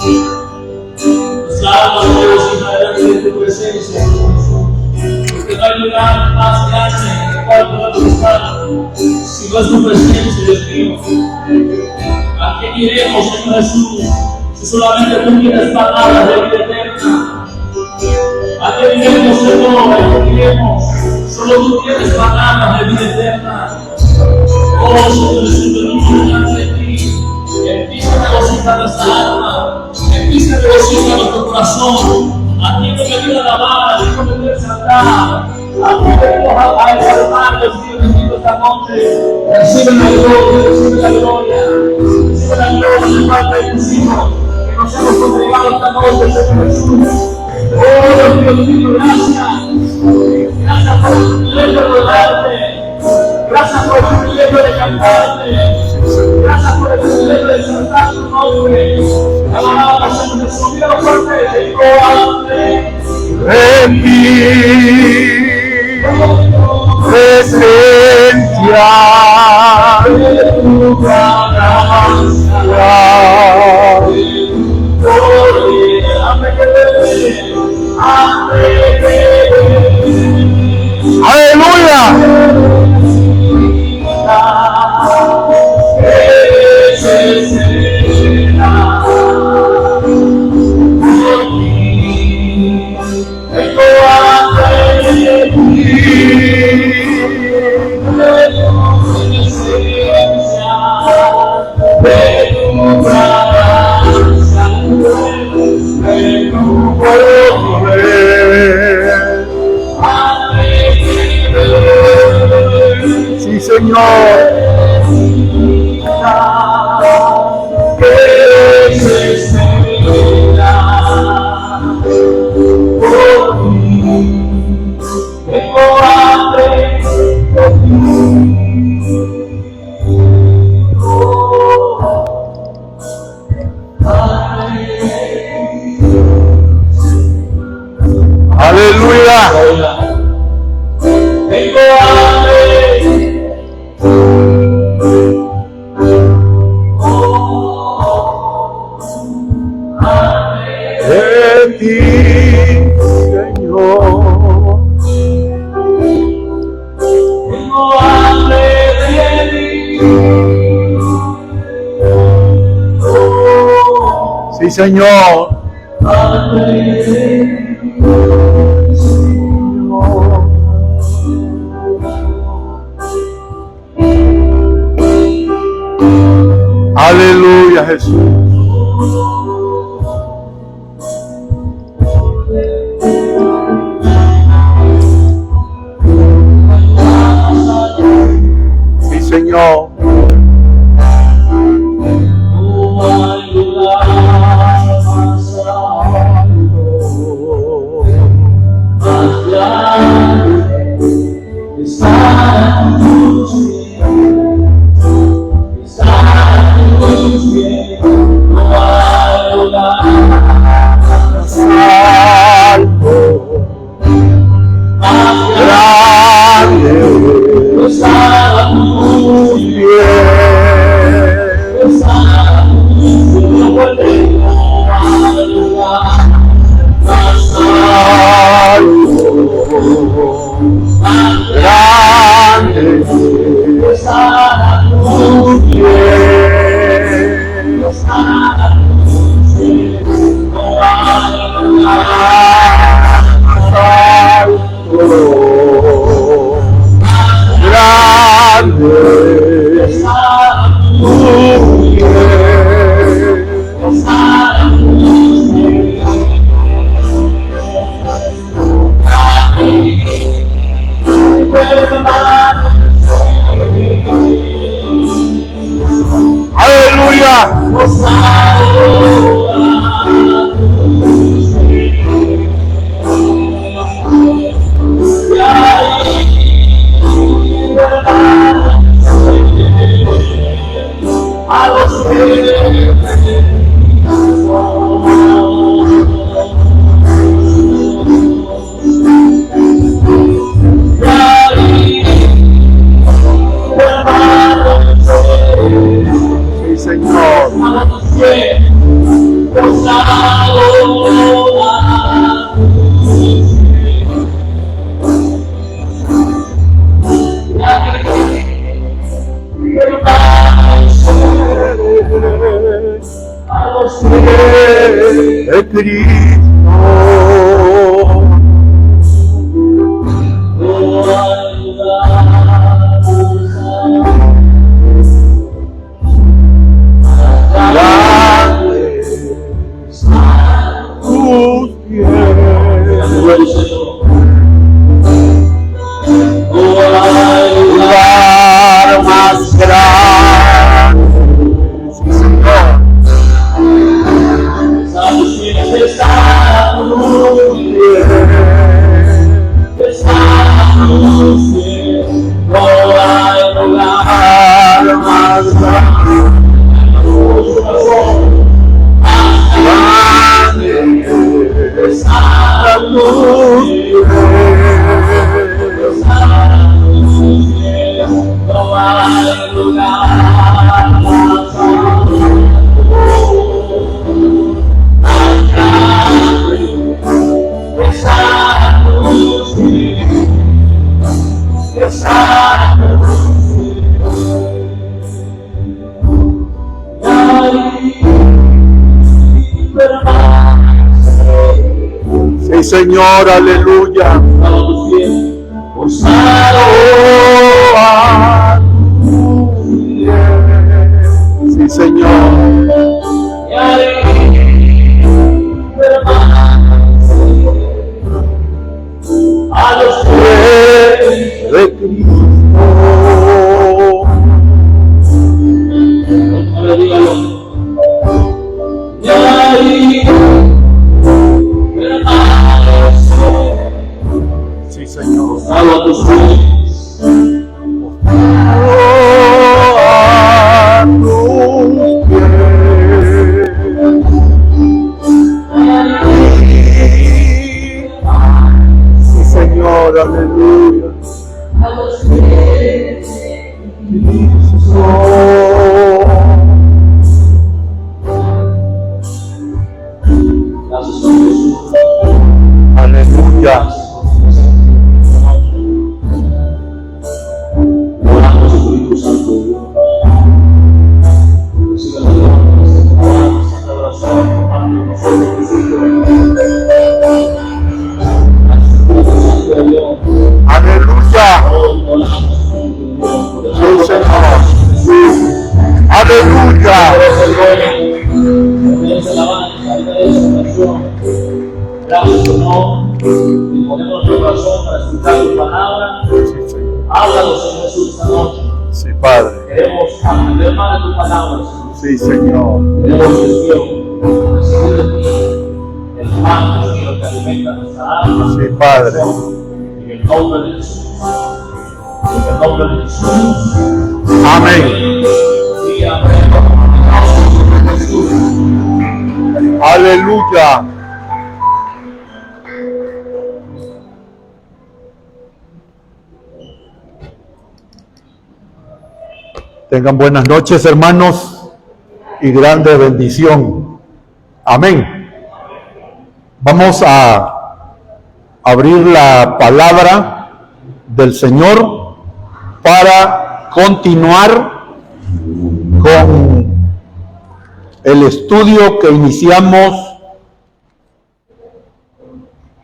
Nuestra alma regocija delante de tu presencia, porque no hay lugar más grande en el cual podamos estar si no es tu presencia, Dios mío. ¿A quién iremos, Señor Jesús, si solamente tú tienes palabras de vida eterna? ¿A quién iremos, Señor? ¿A quién iremos? Solo tú tienes palabras de vida eterna. Oh, Señor Jesús, venimos delante de ti. Empieza a regocijar nuestra alma, empieza a regocijar nuestro corazón. A ti no me dio alabar, a ti no me dio exaltar, a ti venimos a exaltar, Dios mío, bendito esta noche. Recibe la gloria, recibe la gloria, recibe la gloria de parte de tus hijos que nos hemos congregado esta noche, Señor Jesús. Oh, Dios mío, gracias. Gracias por el privilegio de adorarte. Gracias por el privilegio de cantarte. Gracias por el privilegio de exaltar tu nombre. Alabamos, Señor Jesús. Mira lo fuerte. Tengo hambre de ti, presencia de tu gracia. Hambre que te hambre que te aleluya. Sí, Señor. Sí, Señor. Aleluya, Jesús. Sí, Señor. Señor. a los pies de Cristo. no hay lugar Tus pies. Lugar más grande. Sí, Señor. Sí, Señor, aleluya. Sí, Señor. A los pies De Cristo. Sí, Señor. a tus pies. A tus pies. Sí, Señor, aleluya. Gracias, Señor Jesús. Aleluya. Oramos, Espíritu Santo de Dios. Recibe la gloria, santa oración, compartir con nosotros, Jesús. Gracias, Espíritu Santo de Dios. Aleluya. Oramos, Sí, Señor. Aleluya. Gracias, Señor. Disponemos nuestro corazón para escuchar tu palabra. Sí, Señor. Háblanos, Señor Jesús, esta noche. Sí, Padre. Queremos aprender más de tu palabra, Señor. Sí, Señor. Queremos, Señor, recibir de ti el pan, Señor, que alimenta nuestra alma. Sí, Padre. En el nombre de Jesús. En el nombre de Jesús. Amén. Y aprendamos a Jesús. Aleluya. Tengan buenas noches, hermanos, y grande bendición. Amén. Vamos a abrir la palabra del Señor para continuar con el estudio que iniciamos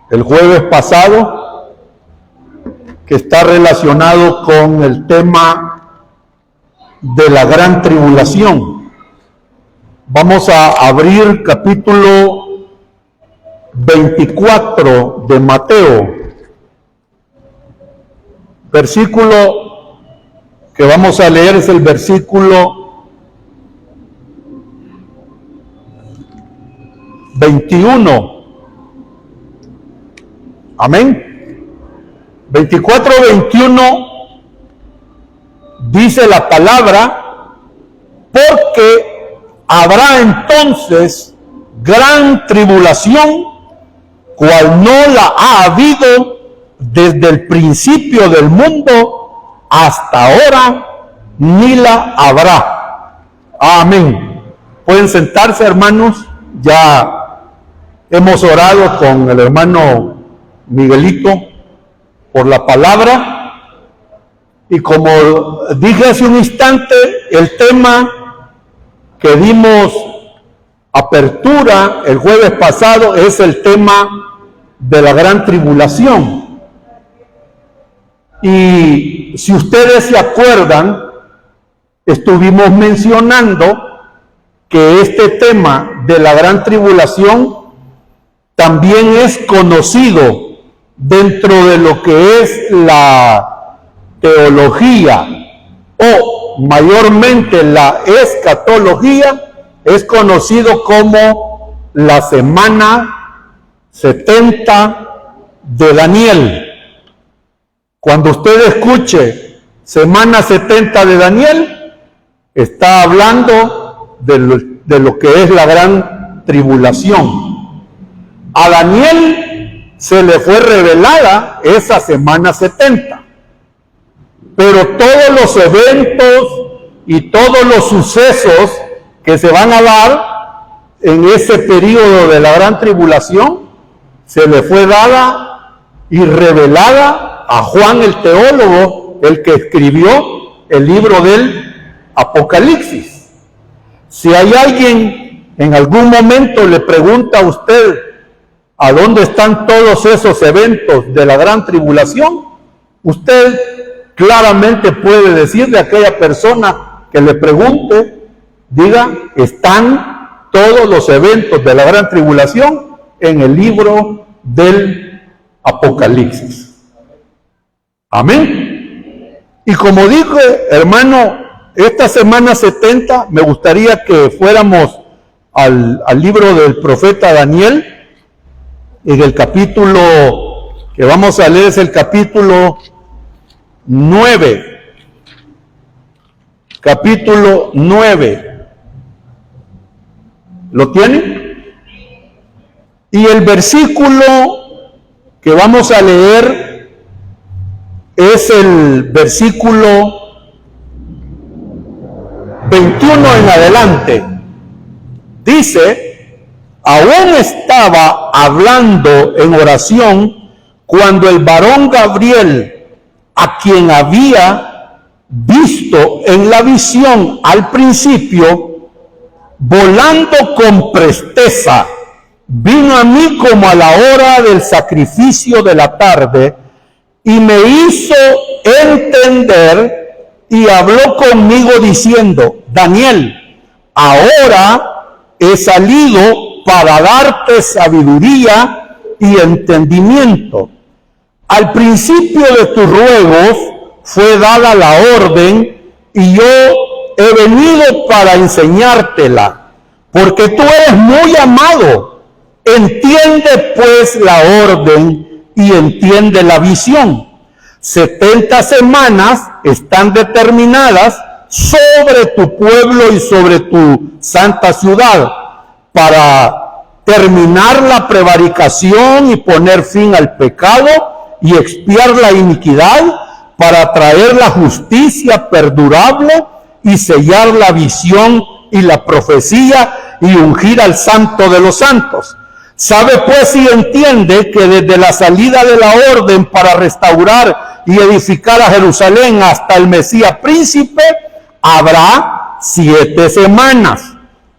el jueves pasado, que está relacionado con el tema de la gran tribulación. Vamos a abrir capítulo 24 de Mateo. Versículo que vamos a leer es el versículo 21. Amén. 24-21 dice la palabra: porque habrá entonces gran tribulación, cual no la ha habido desde el principio del mundo hasta ahora, ni la habrá. Amén. Pueden sentarse, hermanos. Ya hemos orado con el hermano Miguelito por la palabra. Y como dije hace un instante, el tema que dimos apertura el jueves pasado es el tema de la gran tribulación. Y si ustedes se acuerdan, estuvimos mencionando que este tema de la gran tribulación también es conocido dentro de lo que es la teología o mayormente la escatología, es conocido como la semana 70 de Daniel. Cuando usted escuche semana 70 de Daniel, está hablando de lo que es la gran tribulación. A Daniel se le fue revelada esa semana 70, pero todos los eventos y todos los sucesos que se van a dar en ese periodo de la gran tribulación se le fue dada y revelada a Juan el teólogo, el que escribió el libro del Apocalipsis. Si hay alguien en algún momento le pregunta a usted a dónde están todos esos eventos de la gran tribulación, usted claramente puede decirle a aquella persona que le pregunte, diga, están todos los eventos de la gran tribulación en el libro del Apocalipsis. Amén. Y como dije, hermano, esta semana 70 me gustaría que fuéramos al libro del profeta Daniel, en el capítulo que vamos a leer es el capítulo 9. Capítulo 9. ¿Lo tienen? Y el versículo que vamos a leer es el versículo 21 en adelante. Dice, aún estaba hablando en oración cuando el varón Gabriel, a quien había visto en la visión al principio, volando con presteza, vino a mí como a la hora del sacrificio de la tarde y me hizo entender y habló conmigo diciendo, Daniel, ahora he salido para darte sabiduría y entendimiento. Al principio de tus ruegos fue dada la orden y yo he venido para enseñártela, porque tú eres muy amado. Entiende pues la orden y entiende la visión. 70 semanas están determinadas sobre tu pueblo y sobre tu santa ciudad, para terminar la prevaricación y poner fin al pecado y expiar la iniquidad, para traer la justicia perdurable y sellar la visión y la profecía y ungir al santo de los santos. Sabe pues y entiende que desde la salida de la orden para restaurar y edificar a Jerusalén hasta el Mesías príncipe, habrá 7 semanas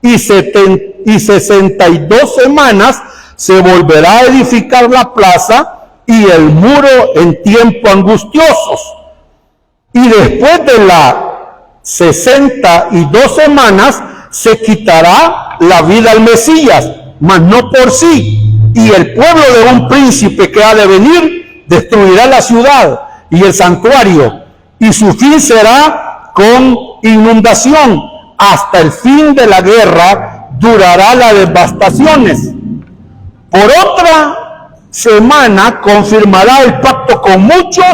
y 62 semanas se volverá a edificar la plaza y el muro en tiempo angustiosos. Y después de las 62 semanas se quitará la vida al Mesías, mas no por sí. Y el pueblo de un príncipe que ha de venir destruirá la ciudad y el santuario, y su fin será con inundación. Hasta el fin de la guerra durará las devastaciones. Por otra semana confirmará el pacto con muchos.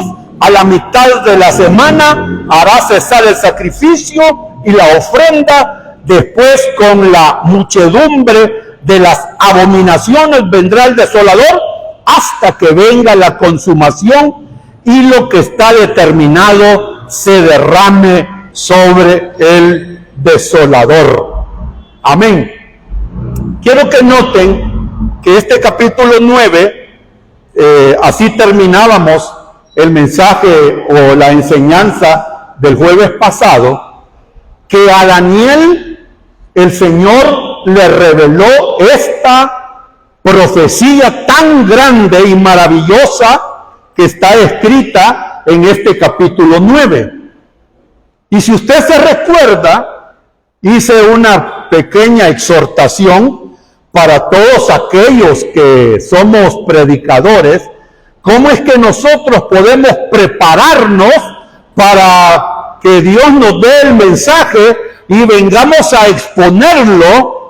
A la mitad de la semana hará cesar el sacrificio y la ofrenda. Después, con la muchedumbre de las abominaciones, vendrá el desolador hasta que venga la consumación y lo que está determinado se derrame sobre el desolador. Amén. Quiero que noten que este capítulo 9, así terminábamos el mensaje o la enseñanza del jueves pasado, que a Daniel el Señor le reveló esta profecía tan grande y maravillosa que está escrita en este capítulo 9. Y si usted se recuerda, hice una pequeña exhortación para todos aquellos que somos predicadores, cómo es que nosotros podemos prepararnos para que Dios nos dé el mensaje y vengamos a exponerlo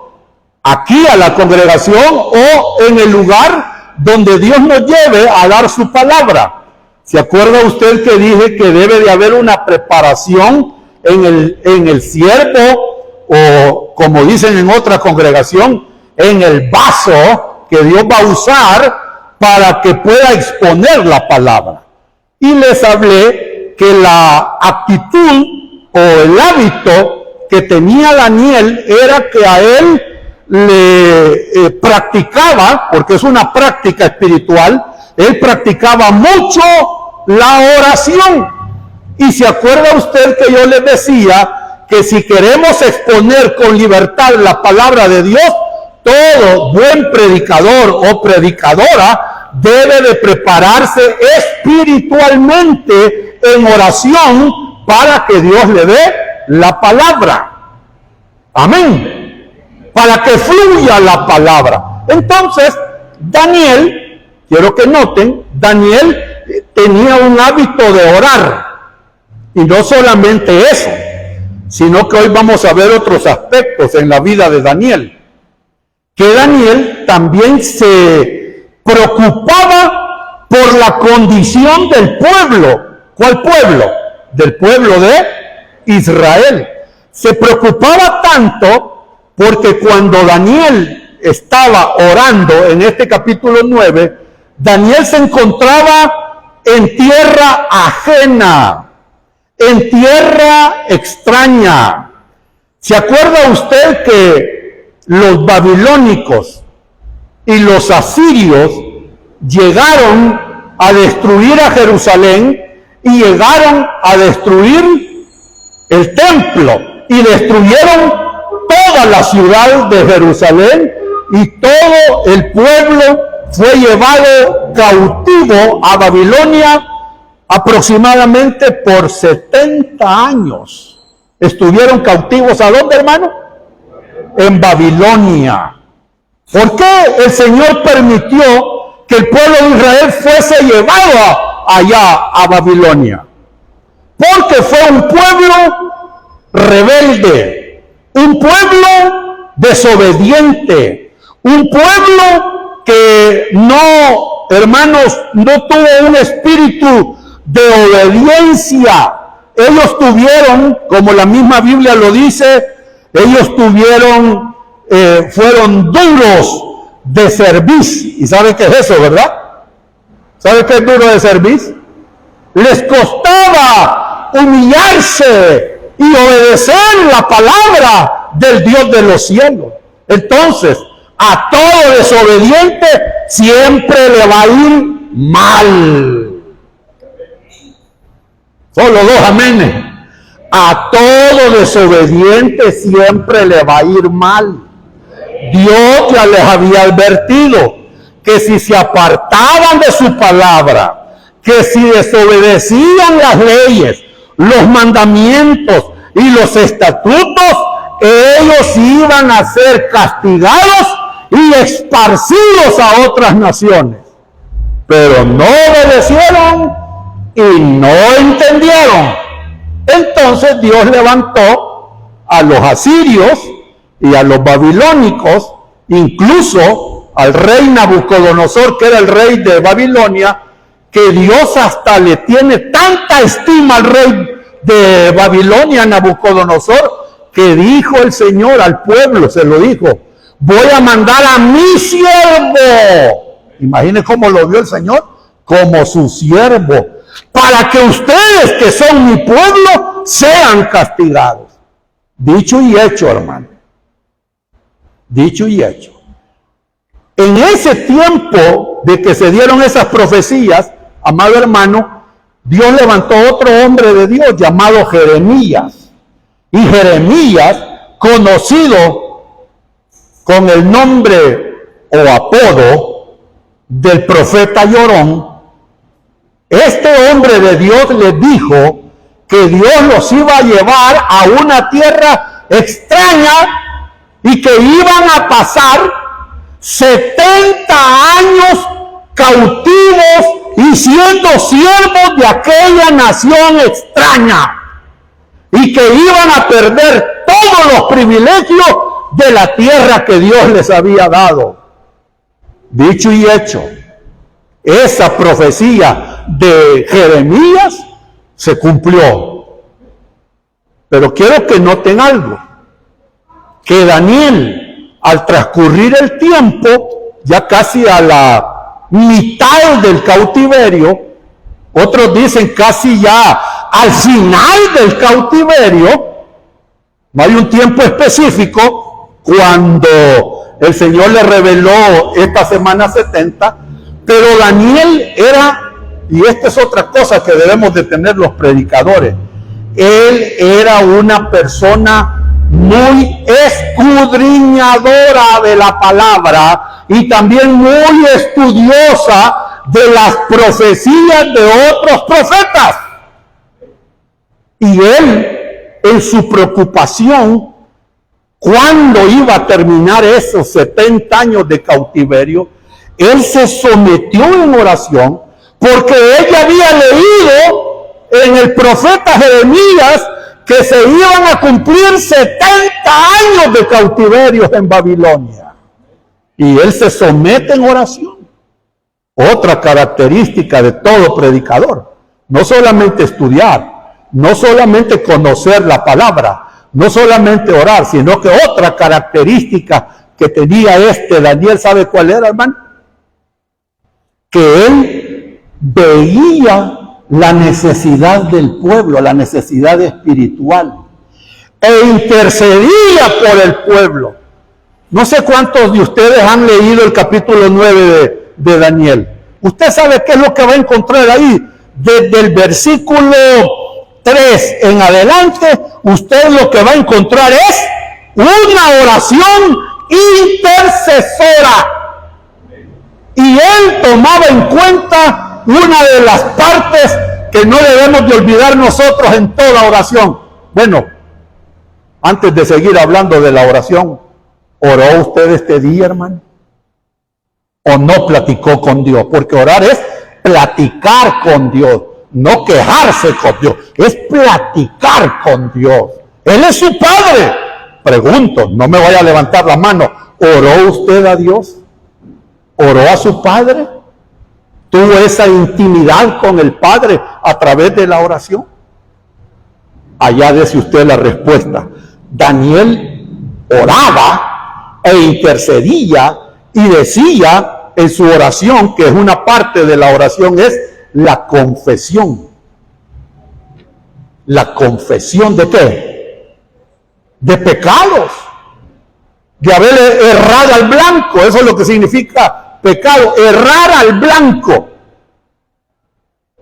aquí a la congregación o en el lugar donde Dios nos lleve a dar su palabra. ¿Se acuerda usted que dije que debe de haber una preparación en el siervo, o como dicen en otra congregación, en el vaso que Dios va a usar para que pueda exponer la palabra? Y les hablé que la actitud o el hábito que tenía Daniel era que a él le practicaba, porque es una práctica espiritual, él practicaba mucho la oración. Y se acuerda usted que yo les decía que si queremos exponer con libertad la palabra de Dios, todo buen predicador o predicadora debe de prepararse espiritualmente en oración para que Dios le dé la palabra. Amén. Para que fluya la palabra. Entonces, Daniel, quiero que noten, Daniel tenía un hábito de orar. Y no solamente eso, sino que hoy vamos a ver otros aspectos en la vida de Daniel. Que Daniel también se preocupaba por la condición del pueblo. ¿Cuál pueblo? Del pueblo de Israel. Se preocupaba tanto porque cuando Daniel estaba orando en este capítulo 9, Daniel se encontraba en tierra ajena, en tierra extraña. ¿Se acuerda usted que los babilónicos y los asirios llegaron a destruir a Jerusalén y llegaron a destruir el templo y destruyeron toda la ciudad de Jerusalén y todo el pueblo fue llevado cautivo a Babilonia aproximadamente por 70 años? Estuvieron cautivos, ¿a dónde, hermano? En Babilonia. ¿Por qué el Señor permitió que el pueblo de Israel fuese llevado allá a Babilonia? Porque fue un pueblo rebelde, un pueblo desobediente, un pueblo que no, hermanos, no tuvo un espíritu de obediencia. Ellos tuvieron, como la misma Biblia lo dice, ellos tuvieron, fueron duros de cerviz. ¿Y saben qué es eso, verdad? ¿Saben qué es duro de cerviz? Les costaba humillarse y obedecer la palabra del Dios de los cielos. Entonces, a todo desobediente siempre le va a ir mal. Solo dos amenes. A todo desobediente siempre le va a ir mal. Dios ya les había advertido que si se apartaban de su palabra, que si desobedecían las leyes, los mandamientos y los estatutos, ellos iban a ser castigados y esparcidos a otras naciones. Pero no obedecieron y no entendieron. Entonces Dios levantó a los asirios y a los babilónicos, incluso al rey Nabucodonosor, que era el rey de Babilonia, que Dios hasta le tiene tanta estima al rey de Babilonia, Nabucodonosor, que dijo el Señor al pueblo, se lo dijo: voy a mandar a mi siervo. Imaginen cómo lo vio el Señor, como su siervo, para que ustedes, que son mi pueblo, sean castigados. Dicho y hecho, hermano. Dicho y hecho. En ese tiempo de que se dieron esas profecías, amado hermano, Dios levantó otro hombre de Dios llamado Jeremías. Y Jeremías, conocido con el nombre o apodo del profeta Llorón, este hombre de Dios les dijo que Dios los iba a llevar a una tierra extraña y que iban a pasar 70 años cautivos y siendo siervos de aquella nación extraña, y que iban a perder todos los privilegios de la tierra que Dios les había dado. Dicho y hecho, esa profecía de Jeremías se cumplió. Pero quiero que noten algo, que Daniel, al transcurrir el tiempo, ya casi a la mitad del cautiverio, otros dicen casi ya al final del cautiverio, no hay un tiempo específico cuando el Señor le reveló esta semana 70, pero Daniel era, y esta es otra cosa que debemos de tener los predicadores, él era una persona muy escudriñadora de la palabra y también muy estudiosa de las profecías de otros profetas. Y él, en su preocupación, cuando iba a terminar esos 70 años de cautiverio, él se sometió en oración, porque él había leído en el profeta Jeremías que se iban a cumplir 70 años de cautiverio en Babilonia. Y él se somete en oración. Otra característica de todo predicador, no solamente estudiar, no solamente conocer la palabra, no solamente orar, sino que otra característica que tenía Daniel, ¿sabe cuál era, hermano? Que él veía la necesidad del pueblo, la necesidad espiritual, e intercedía por el pueblo. No sé cuántos de ustedes han leído el capítulo 9 de Daniel. Usted sabe qué es lo que va a encontrar ahí. Desde el versículo 3 en adelante, usted lo que va a encontrar es una oración intercesora. Y él tomaba en cuenta una de las partes que no debemos de olvidar nosotros en toda oración. Bueno, antes de seguir hablando de la oración, ¿oró usted este día, hermano? ¿O no platicó con Dios? Porque orar es platicar con Dios, no quejarse con Dios, es platicar con Dios. Él es su Padre. Pregunto, no me vaya a levantar la mano, ¿oró usted a Dios? ¿Oró a su Padre? ¿Tuvo esa intimidad con el Padre a través de la oración? Allá dice usted la respuesta. Daniel oraba e intercedía y decía en su oración, que es una parte de la oración, es la confesión. ¿La confesión de qué? De pecados. De haber errado al blanco. Eso es lo que significa pecado. Errar al blanco.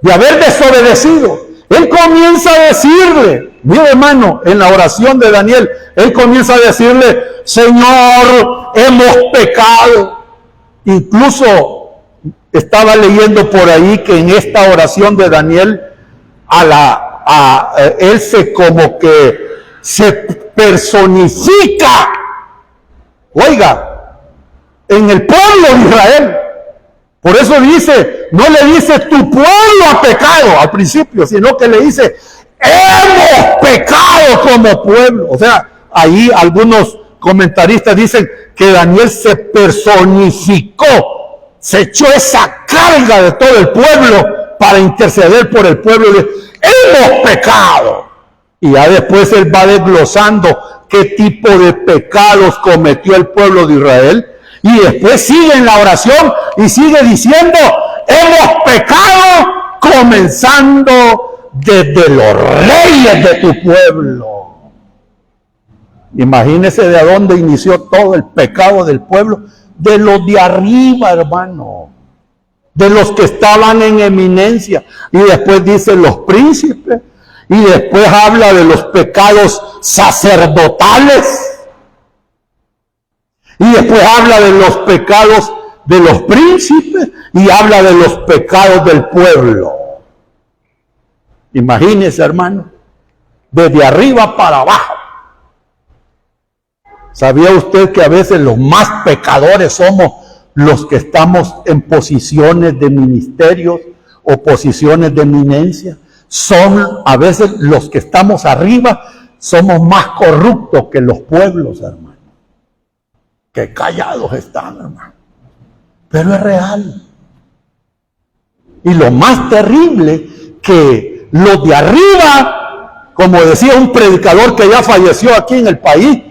De haber desobedecido. Él comienza a decirle, mire hermano, en la oración de Daniel, él comienza a decirle, Señor, hemos pecado. Incluso estaba leyendo por ahí que en esta oración de Daniel, él se personifica, oiga, en el pueblo de Israel. Por eso dice, no le dice tu pueblo ha pecado al principio, sino que le dice, hemos pecado como pueblo. O sea, ahí algunos comentaristas dicen que Daniel se personificó, se echó esa carga de todo el pueblo para interceder por el pueblo. Hemos pecado. Y ya después él va desglosando qué tipo de pecados cometió el pueblo de Israel. Y después sigue en la oración y sigue diciendo, hemos pecado comenzando desde los reyes de tu pueblo. Imagínese de dónde inició todo el pecado del pueblo. De los de arriba, hermano. De los que estaban en eminencia. Y después dice los príncipes. Y después habla de los pecados sacerdotales. Y después habla de los pecados de los príncipes y habla de los pecados del pueblo. Imagínese, hermano, desde arriba para abajo. ¿Sabía usted que a veces los más pecadores somos los que estamos en posiciones de ministerios o posiciones de eminencia? Son a veces los que estamos arriba, somos más corruptos que los pueblos, hermano. Que callados están, hermano. Pero es real. Y lo más terrible, que los de arriba, como decía un predicador que ya falleció aquí en el país,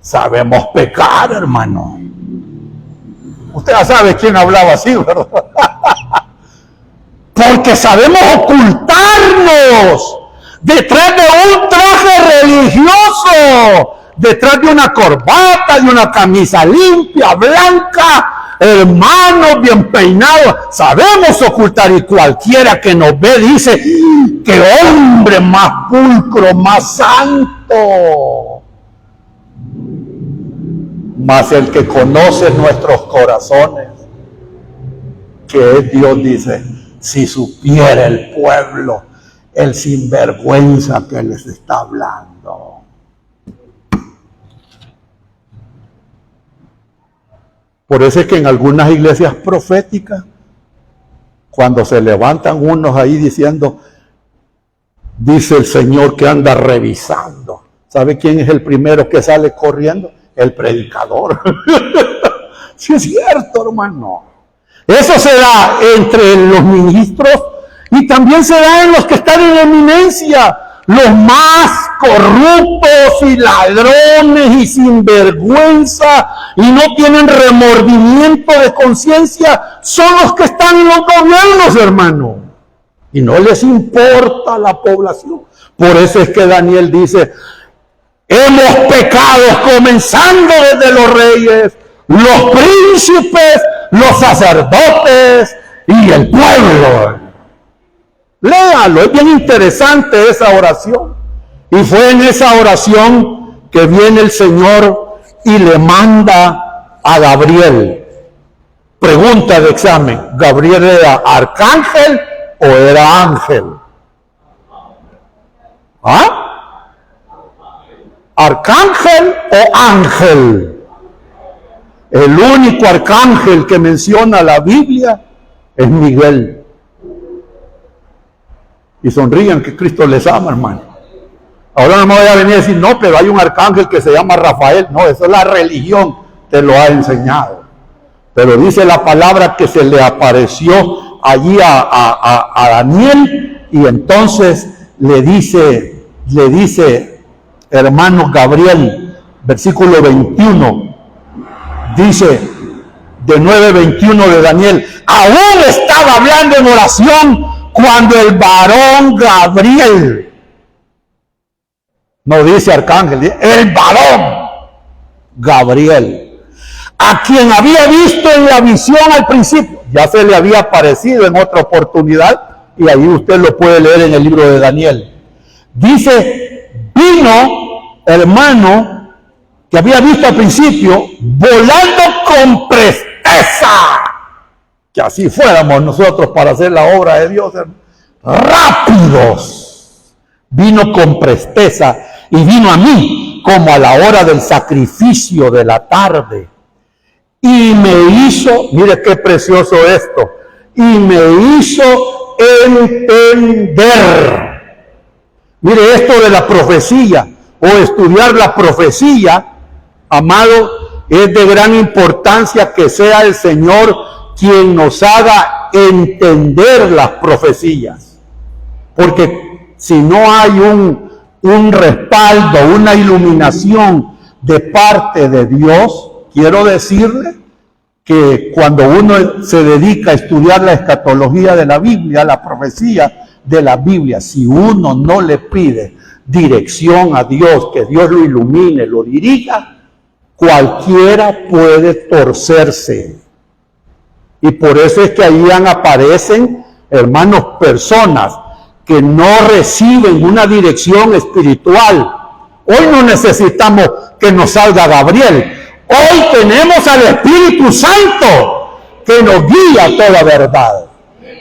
sabemos pecar, hermano. Usted ya sabe quién hablaba así, ¿verdad? Porque sabemos ocultarnos detrás de un traje religioso, detrás de una corbata, de una camisa limpia, blanca, hermanos bien peinados. Sabemos ocultar, y cualquiera que nos ve dice: ¡qué hombre más pulcro, más santo! Mas el que conoce nuestros corazones, que es Dios, dice: si supiera el pueblo el sinvergüenza que les está hablando. Por eso es que en algunas iglesias proféticas, cuando se levantan unos ahí diciendo: dice el Señor que anda revisando, ¿sabe quién es el primero que sale corriendo? El predicador. Sí, es cierto, hermano. Eso se da entre los ministros y también se da en los que están en eminencia. Los más corruptos y ladrones y sinvergüenza y no tienen remordimiento de conciencia son los que están en los gobiernos, hermano. Y no les importa la población. Por eso es que Daniel dice: hemos pecado comenzando desde los reyes, los príncipes, los sacerdotes y el pueblo. Léalo, es bien interesante esa oración. Y fue en esa oración que viene el Señor y le manda a Gabriel. Pregunta de examen: ¿Gabriel era arcángel o era ángel? ¿Ah? ¿Arcángel o ángel? El único arcángel que menciona la Biblia es Miguel. Y sonrían que Cristo les ama, hermano. Ahora no me voy a venir a decir: no, pero hay un arcángel que se llama Rafael. No, eso es la religión, te lo ha enseñado. Pero dice la palabra que se le apareció allí a Daniel, y entonces le dice, hermano Gabriel, versículo 21, dice, de 9:21 de Daniel: aún estaba hablando en oración cuando el varón Gabriel, no dice arcángel, dice el varón Gabriel, a quien había visto en la visión al principio, ya se le había aparecido en otra oportunidad, y ahí usted lo puede leer en el libro de Daniel. Dice: vino, hermano, que había visto al principio, volando con presteza. Que así fuéramos nosotros para hacer la obra de Dios, rápidos. Vino con presteza y vino a mí como a la hora del sacrificio de la tarde. Y me hizo, mire qué precioso esto, y me hizo entender. Mire esto de la profecía, o estudiar la profecía, amado, es de gran importancia que sea el Señor quien nos haga entender las profecías. Porque si no hay un respaldo, una iluminación de parte de Dios, quiero decirle que cuando uno se dedica a estudiar la escatología de la Biblia, la profecía de la Biblia, si uno no le pide dirección a Dios, que Dios lo ilumine, lo dirija, cualquiera puede torcerse. Y por eso es que ahí aparecen, hermanos, personas que no reciben una dirección espiritual. Hoy no necesitamos que nos salga Gabriel. Hoy tenemos al Espíritu Santo que nos guía a toda verdad.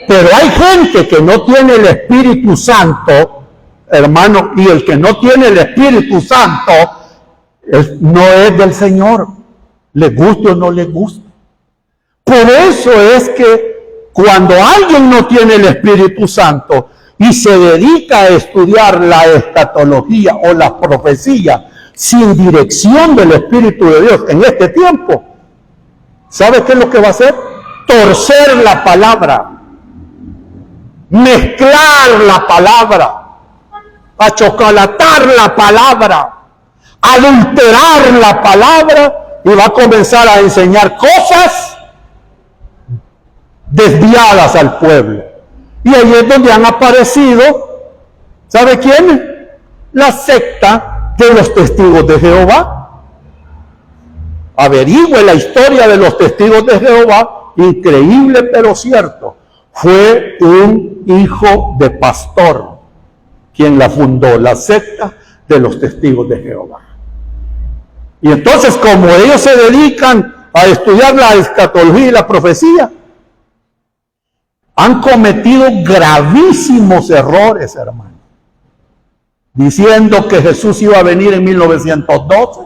Pero hay gente que no tiene el Espíritu Santo, hermano, y el que no tiene el Espíritu Santo no es del Señor, le guste o no le guste. Por eso es que cuando alguien no tiene el Espíritu Santo y se dedica a estudiar la escatología o las profecías sin dirección del Espíritu de Dios en este tiempo, ¿sabe qué es lo que va a hacer? Torcer la palabra, mezclar la palabra, achocolatar la palabra, adulterar la palabra, y va a comenzar a enseñar cosas desviadas al pueblo. Y ahí es donde han aparecido, ¿sabe quién? La secta de los testigos de Jehová. Averigüe la historia de los testigos de Jehová, increíble pero cierto. Fue un hijo de pastor quien la fundó, la secta de los testigos de Jehová. Y entonces, como ellos se dedican a estudiar la escatología y la profecía, han cometido gravísimos errores, hermano. Diciendo que Jesús iba a venir en 1912.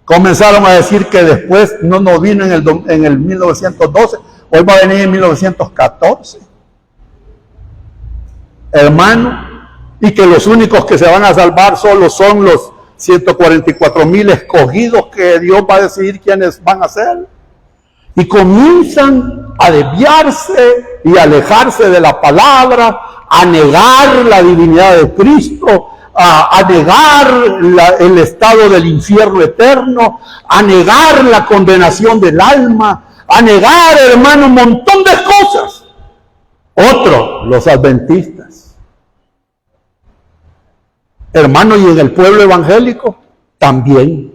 Comenzaron a decir que después no vino en el 1912, hoy va a venir en 1914. Hermano, y que los únicos que se van a salvar solo son los 144,000 escogidos que Dios va a decidir quiénes van a ser. Y comienzan a desviarse y alejarse de la palabra, a negar la divinidad de Cristo, a negar el estado del infierno eterno, a negar la condenación del alma, a negar, hermano, un montón de cosas. Otro, los adventistas. Hermano, y en el pueblo evangélico también.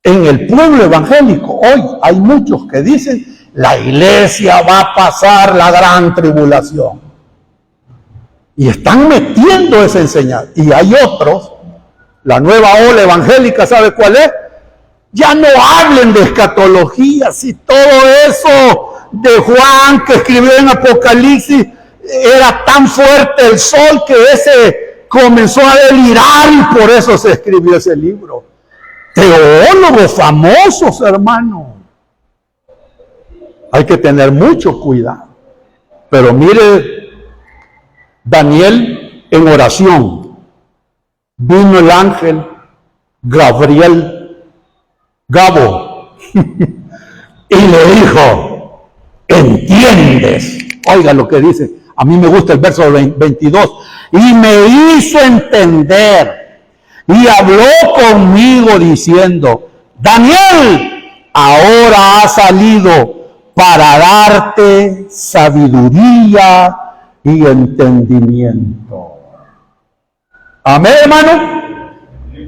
En el pueblo evangélico hoy hay muchos que dicen la iglesia va a pasar la gran tribulación. Y están metiendo esa enseñanza. Y hay otros, la nueva ola evangélica, ¿sabe cuál es? Ya no hablen de escatología, si todo eso de Juan que escribió en Apocalipsis era tan fuerte el sol que ese comenzó a delirar y por eso se escribió ese libro. Teólogos famosos, hermano. Hay que tener mucho cuidado. Pero mire, Daniel en oración, vino el ángel Gabo, y le dijo, ¿entiendes? Oiga lo que dice, a mí me gusta el verso 22, y me hizo entender, y habló conmigo diciendo, Daniel, ahora ha salido para darte sabiduría y entendimiento. Amén, hermano.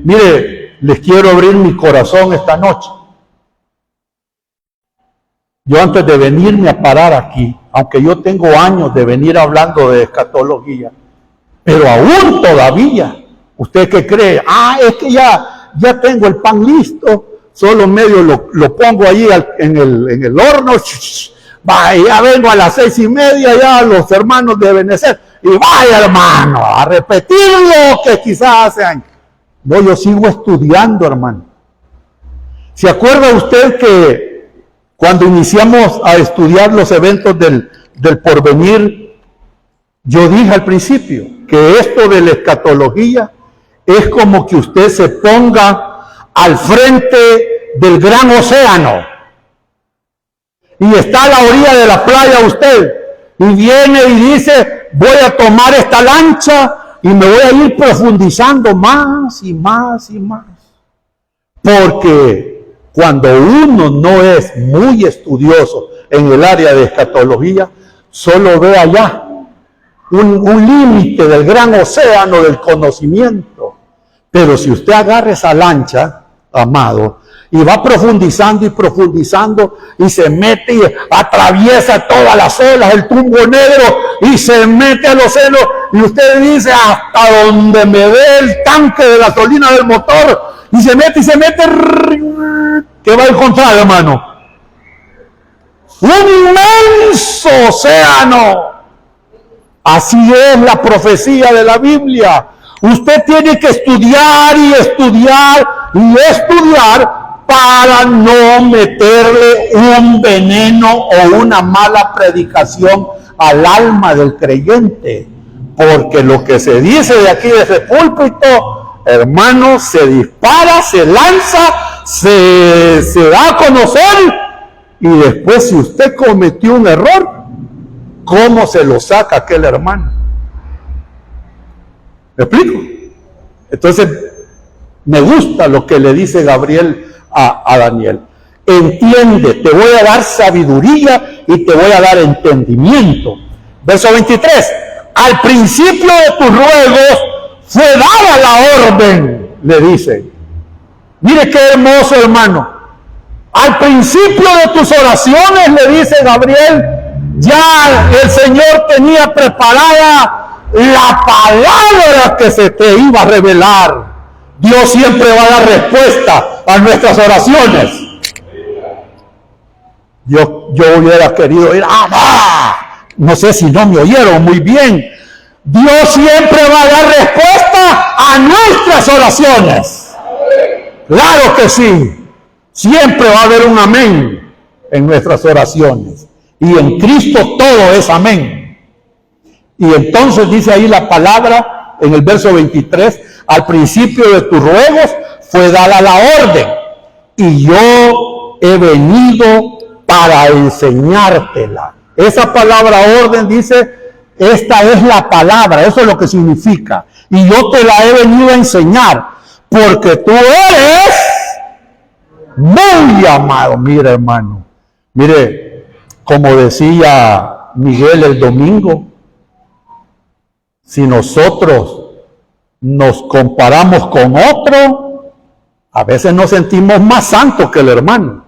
Mire, les quiero abrir mi corazón esta noche. Yo antes de venirme a parar aquí, aunque yo tengo años de venir hablando de escatología, pero aún todavía, ¿usted qué cree? Es que ya tengo el pan listo, solo medio lo pongo ahí en el horno, vaya, vengo a las 6:30, ya los hermanos deben de ser, y vaya hermano, a repetir lo que quizás hace años. No, yo sigo estudiando, hermano. ¿Se acuerda usted que cuando iniciamos a estudiar los eventos del porvenir, yo dije al principio que esto de la escatología es como que usted se ponga al frente del gran océano y está a la orilla de la playa usted y viene y dice, voy a tomar esta lancha y me voy a ir profundizando más y más y más. Porque cuando uno no es muy estudioso en el área de escatología, solo ve allá un límite del gran océano del conocimiento. Pero si usted agarra esa lancha, amado, y va profundizando y profundizando, y se mete y atraviesa todas las olas, el tumbo negro, y se mete al océano, y usted dice, hasta donde me dé el tanque de gasolina del motor, y se mete, ¿qué va a encontrar, hermano? Un inmenso océano. Así es la profecía de la Biblia. Usted tiene que estudiar y estudiar y estudiar para no meterle un veneno o una mala predicación al alma del creyente. Porque lo que se dice de aquí, de ese púlpito, hermano, se dispara, se lanza, se da a conocer, y después, si usted cometió un error, ¿cómo se lo saca aquel hermano? ¿Me explico? Entonces, me gusta lo que le dice Gabriel a Daniel. Entiende, te voy a dar sabiduría y te voy a dar entendimiento. Verso 23. Al principio de tus ruegos fue dada la orden, le dice. Mire qué hermoso, hermano. Al principio de tus oraciones, le dice Gabriel, ya el Señor tenía preparada la palabra que se te iba a revelar. Dios siempre va a dar respuesta a nuestras oraciones. Yo hubiera querido ir, no sé si no me oyeron muy bien. Dios siempre va a dar respuesta a nuestras oraciones. Claro que sí. Siempre va a haber un amén en nuestras oraciones. Y en Cristo todo es amén. Y entonces dice ahí la palabra en el verso 23, al principio de tus ruegos fue dada la orden, y yo he venido para enseñártela. Esa palabra orden dice, esta es la palabra, eso es lo que significa. Y yo te la he venido a enseñar, porque tú eres muy amado. Mire, hermano, mire, como decía Miguel el domingo, si nosotros nos comparamos con otro, a veces nos sentimos más santos que el hermano.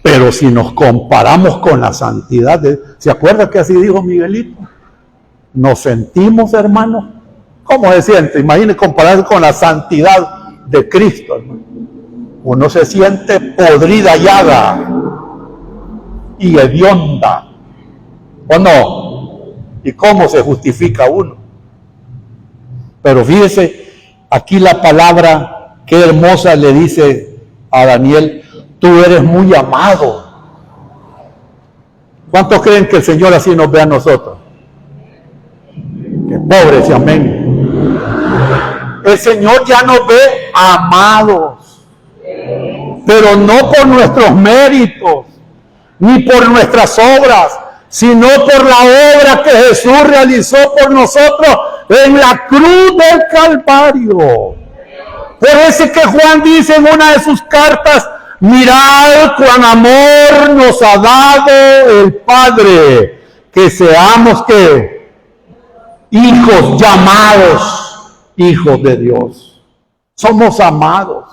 Pero si nos comparamos con la santidad, ¿se acuerda que así dijo Miguelito? Nos sentimos, hermanos, ¿cómo se siente? Imagine compararse con la santidad de Cristo, hermano. Uno se siente podrida llaga y hedionda, ¿o no? ¿Y cómo se justifica uno? Pero fíjese, aquí la palabra, qué hermosa, le dice a Daniel, tú eres muy amado. ¿Cuántos creen que el Señor así nos ve a nosotros? Que pobres y amén. El Señor ya nos ve amados, pero no por nuestros méritos, ni por nuestras obras, sino por la obra que Jesús realizó por nosotros en la cruz del Calvario. Por eso es que Juan dice en una de sus cartas, mirad cuán amor nos ha dado el Padre, que seamos que hijos llamados hijos de Dios. Somos amados.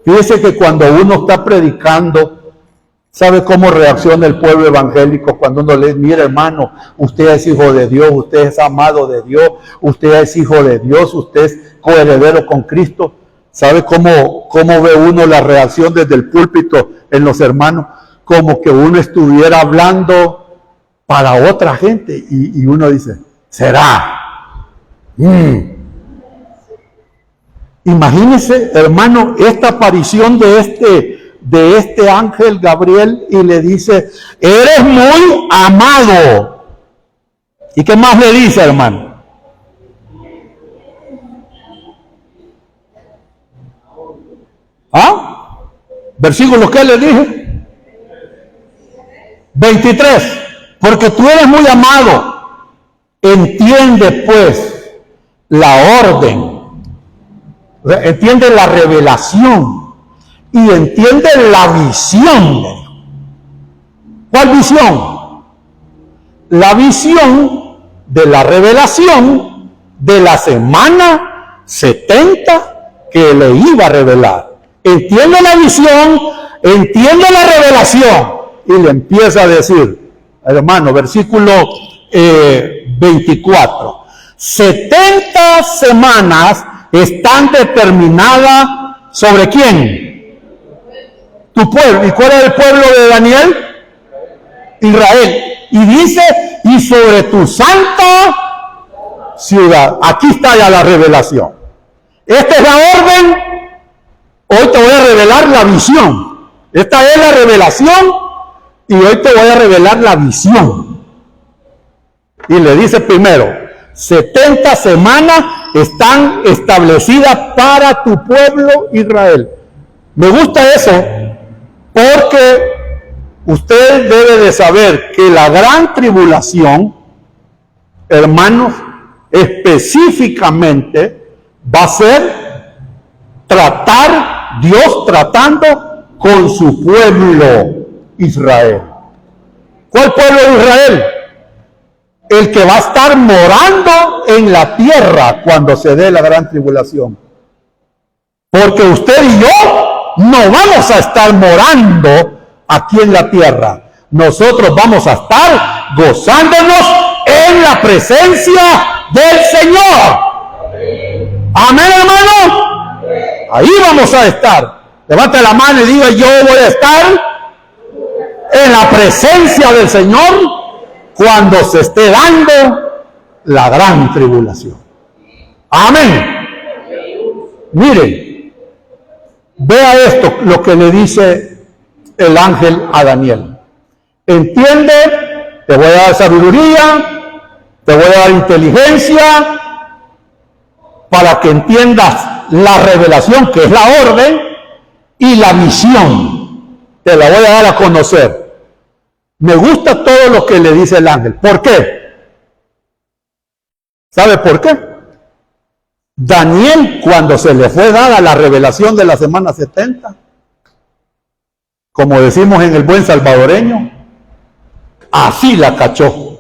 Fíjese que cuando uno está predicando, ¿sabe cómo reacciona el pueblo evangélico cuando uno le dice, mire hermano, usted es hijo de Dios, usted es amado de Dios, usted es hijo de Dios, usted es coheredero con Cristo? ¿Sabe cómo ve uno la reacción desde el púlpito en los hermanos? Como que uno estuviera hablando para otra gente y uno dice, ¿será? Imagínese, hermano, esta aparición de este ángel Gabriel, y le dice, eres muy amado. ¿Y qué más le dice, hermano? Versículo, ¿qué le dije? 23. Porque tú eres muy amado. Entiende pues la orden. Entiende la revelación. Y entiende la visión. ¿Cuál visión? La visión de la revelación de la semana 70 que le iba a revelar. Entiende la visión, entiende la revelación. Y le empieza a decir, hermano, versículo 24. 70 semanas están determinadas ¿Sobre quién? Tu pueblo. ¿Y cuál es el pueblo de Daniel? Israel. Y dice, y sobre tu santa ciudad. Aquí está ya la revelación. Esta es la orden. Hoy te voy a revelar la visión. Esta es la revelación y hoy te voy a revelar la visión. Y le dice primero, 70 semanas están establecidas para tu pueblo Israel. Me gusta eso porque usted debe de saber que la gran tribulación, hermanos, específicamente va a ser Dios tratando con su pueblo Israel. ¿Cuál pueblo de Israel? El que va a estar morando en la tierra cuando se dé la gran tribulación. Porque usted y yo no vamos a estar morando aquí en la tierra. Nosotros vamos a estar gozándonos en la presencia del Señor. Amén, hermano. Ahí vamos a estar. Levante la mano y diga, yo voy a estar en la presencia del Señor cuando se esté dando la gran tribulación. Amén. Miren, vea esto, lo que le dice el ángel a Daniel. Entiende, te voy a dar sabiduría, te voy a dar inteligencia, para que entiendas la revelación, que es la orden, y la visión. Te la voy a dar a conocer. Me gusta todo lo que le dice el ángel. ¿Por qué? ¿Sabe por qué? Daniel, cuando se le fue dada la revelación de la semana 70, como decimos en el buen salvadoreño, así la cachó.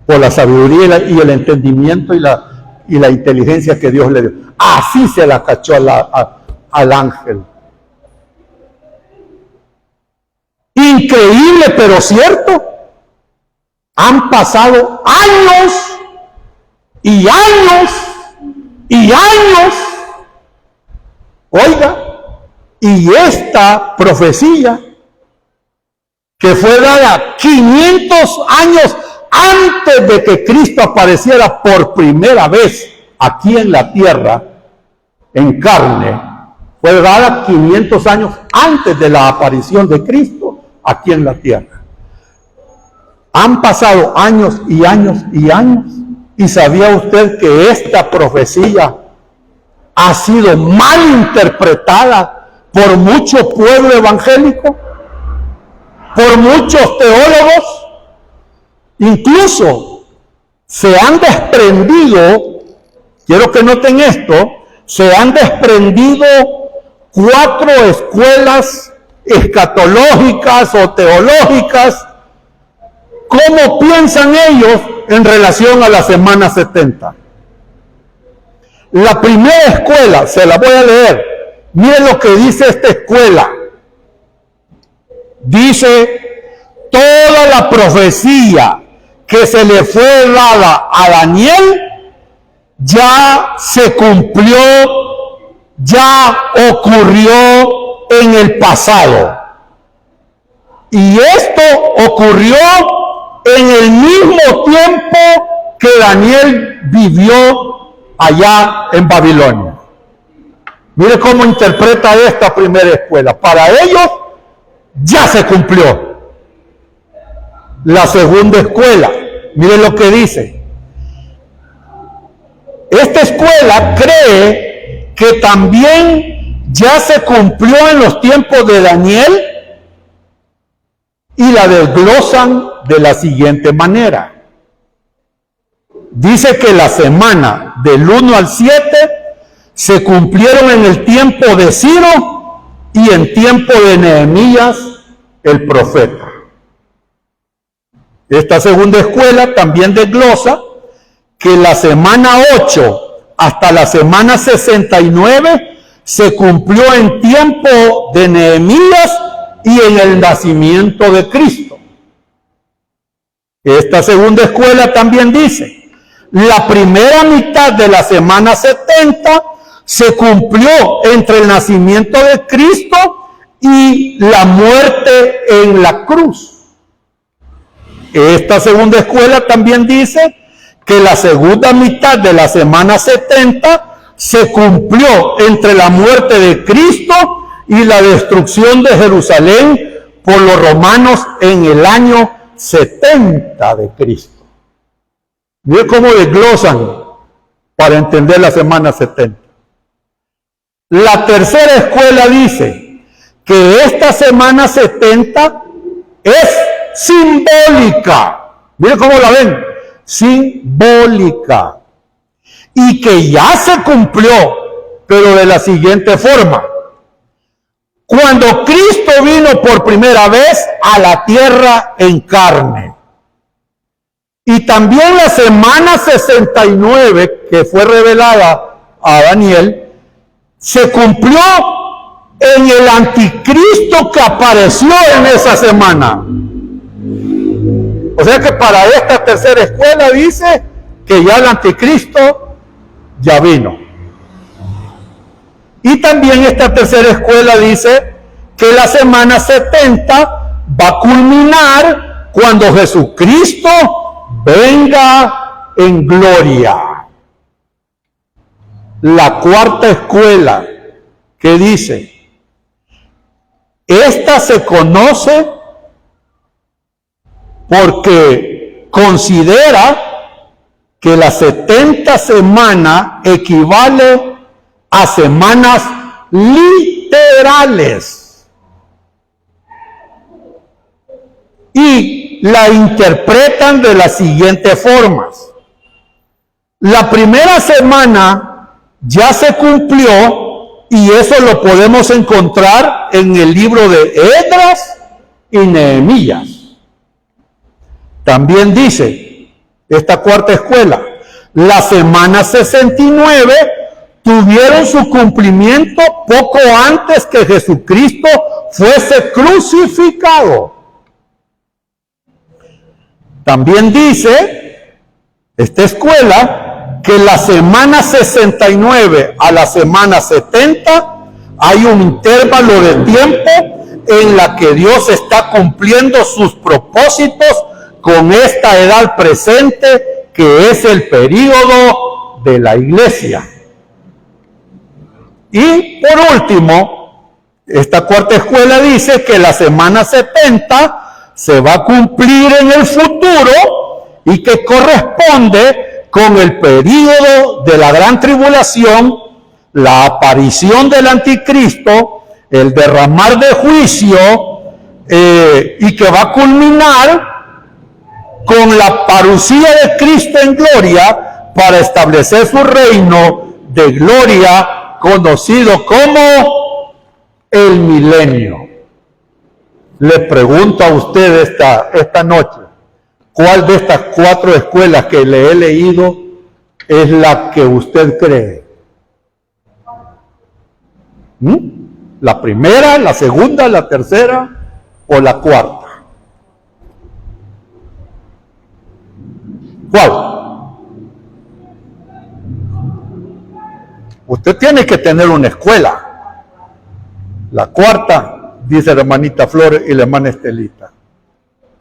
Por la sabiduría y el entendimiento y la inteligencia que Dios le dio. Así se la cachó al ángel. Increíble, pero cierto. Han pasado años y años y años. Oiga, y esta profecía que fue dada 500 años antes de que Cristo apareciera por primera vez aquí en la tierra, en carne, fue dada 500 años antes de la aparición de Cristo aquí en la tierra. Han pasado años y años y años, y ¿sabía usted que esta profecía ha sido mal interpretada por mucho pueblo evangélico, por muchos teólogos? Incluso se han desprendido, quiero que noten esto, se han desprendido 4 escuelas escatológicas o teológicas. ¿Cómo piensan ellos en relación a la semana 70? La primera escuela, se la voy a leer. Miren lo que dice esta escuela. Dice, toda la profecía que se le fue dada a Daniel ya se cumplió, ya ocurrió en el pasado. Y esto ocurrió en el mismo tiempo que Daniel vivió allá en Babilonia. Mire cómo interpreta esta primera escuela. Para ellos ya se cumplió. La segunda escuela, mire lo que dice. Esta escuela cree que también ya se cumplió en los tiempos de Daniel y la desglosan de la siguiente manera. Dice que la semana del 1 al 7 se cumplieron en el tiempo de Ciro y en tiempo de Nehemías el profeta. Esta segunda escuela también desglosa que la semana 8 hasta la semana 69 se cumplió en tiempo de Nehemías y en el nacimiento de Cristo. Esta segunda escuela también dice, la primera mitad de la semana 70 se cumplió entre el nacimiento de Cristo y la muerte en la cruz. Esta segunda escuela también dice que la segunda mitad de la semana 70 se cumplió entre la muerte de Cristo y la destrucción de Jerusalén por los romanos en el año 70 de Cristo. Miren cómo desglosan para entender la semana 70. La tercera escuela dice que esta semana 70 es simbólica. Miren cómo la ven. Simbólica. Y que ya se cumplió, pero de la siguiente forma. Cuando Cristo vino por primera vez a la tierra en carne. Y también la semana 69, que fue revelada a Daniel, se cumplió en el anticristo que apareció en esa semana. O sea que para esta tercera escuela dice que ya el anticristo ya vino. Y también esta tercera escuela dice que la semana 70 va a culminar cuando Jesucristo venga en gloria. La cuarta escuela que dice, esta se conoce porque considera que la 70 semana equivale a semanas literales. Y la interpretan de las siguientes formas. La primera semana ya se cumplió y eso lo podemos encontrar en el libro de Esdras y Nehemías. También dice esta cuarta escuela, la semana 69 tuvieron su cumplimiento poco antes que Jesucristo fuese crucificado. También dice esta escuela que la semana 69 a la semana 70 hay un intervalo de tiempo en la que Dios está cumpliendo sus propósitos con esta edad presente que es el período de la iglesia. Y por último, esta cuarta escuela dice que la semana 70 se va a cumplir en el futuro y que corresponde con el período de la gran tribulación, la aparición del anticristo, el derramar de juicio y que va a culminar con la parucía de Cristo en gloria para establecer su reino de gloria conocido como el milenio. Le pregunto a usted esta noche, ¿cuál de estas cuatro escuelas que le he leído es la que usted cree? ¿La primera, la segunda, la tercera o la cuarta? ¿Cuál? Usted tiene que tener una escuela. La cuarta, dice la hermanita Flores y la hermana Estelita.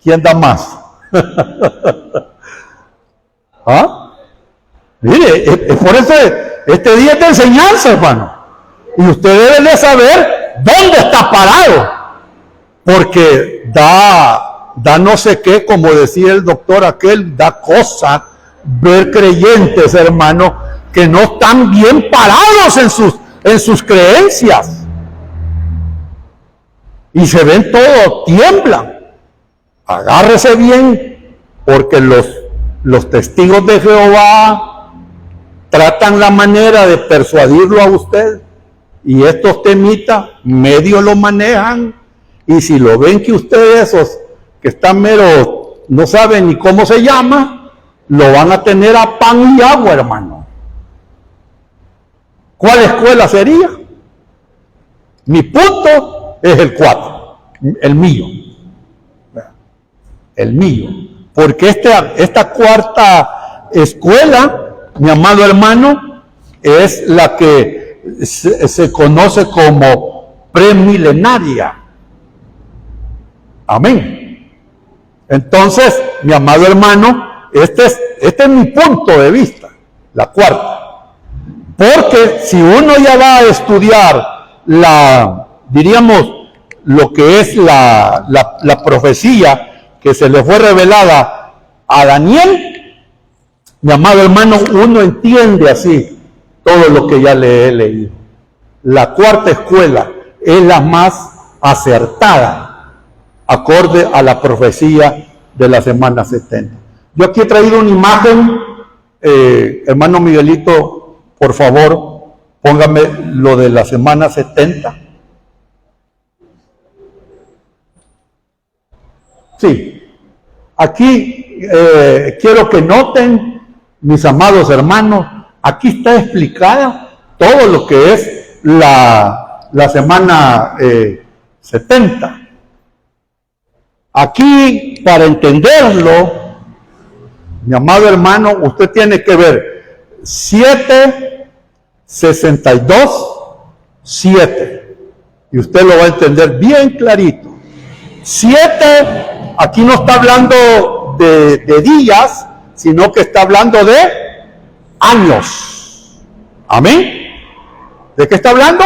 ¿Quién da más? ¿Ah? Mire, es por eso este día es de enseñanza, hermano. Y usted debe de saber dónde está parado. Porque da no sé qué, como decía el doctor aquel, da cosa ver creyentes, hermano, que no están bien parados en sus creencias. Y se ven todo, tiemblan. Agárrese bien, porque los testigos de Jehová tratan la manera de persuadirlo a usted. Y estos temitas medio lo manejan. Y si lo ven que ustedes, esos que están mero, no saben ni cómo se llama, lo van a tener a pan y agua, hermano. ¿Cuál escuela sería? Mi punto es el 4, el mío. El mío. Porque esta cuarta escuela, mi amado hermano, es la que se conoce como premilenaria. Amén. Entonces, mi amado hermano, este es mi punto de vista, la cuarta. Porque si uno ya va a estudiar diríamos, lo que es la profecía que se le fue revelada a Daniel, mi amado hermano, uno entiende así todo lo que ya le he leído. La cuarta escuela es la más acertada, acorde a la profecía de la semana 70. Yo aquí he traído una imagen, hermano Miguelito, por favor, póngame lo de la semana 70. Sí, aquí quiero que noten, mis amados hermanos, aquí está explicada todo lo que es la semana 70. Aquí, para entenderlo, mi amado hermano, usted tiene que ver 7, 62, 7. Y usted lo va a entender bien clarito. 7, aquí no está hablando de días, sino que está hablando de años. ¿Amén? ¿De qué está hablando?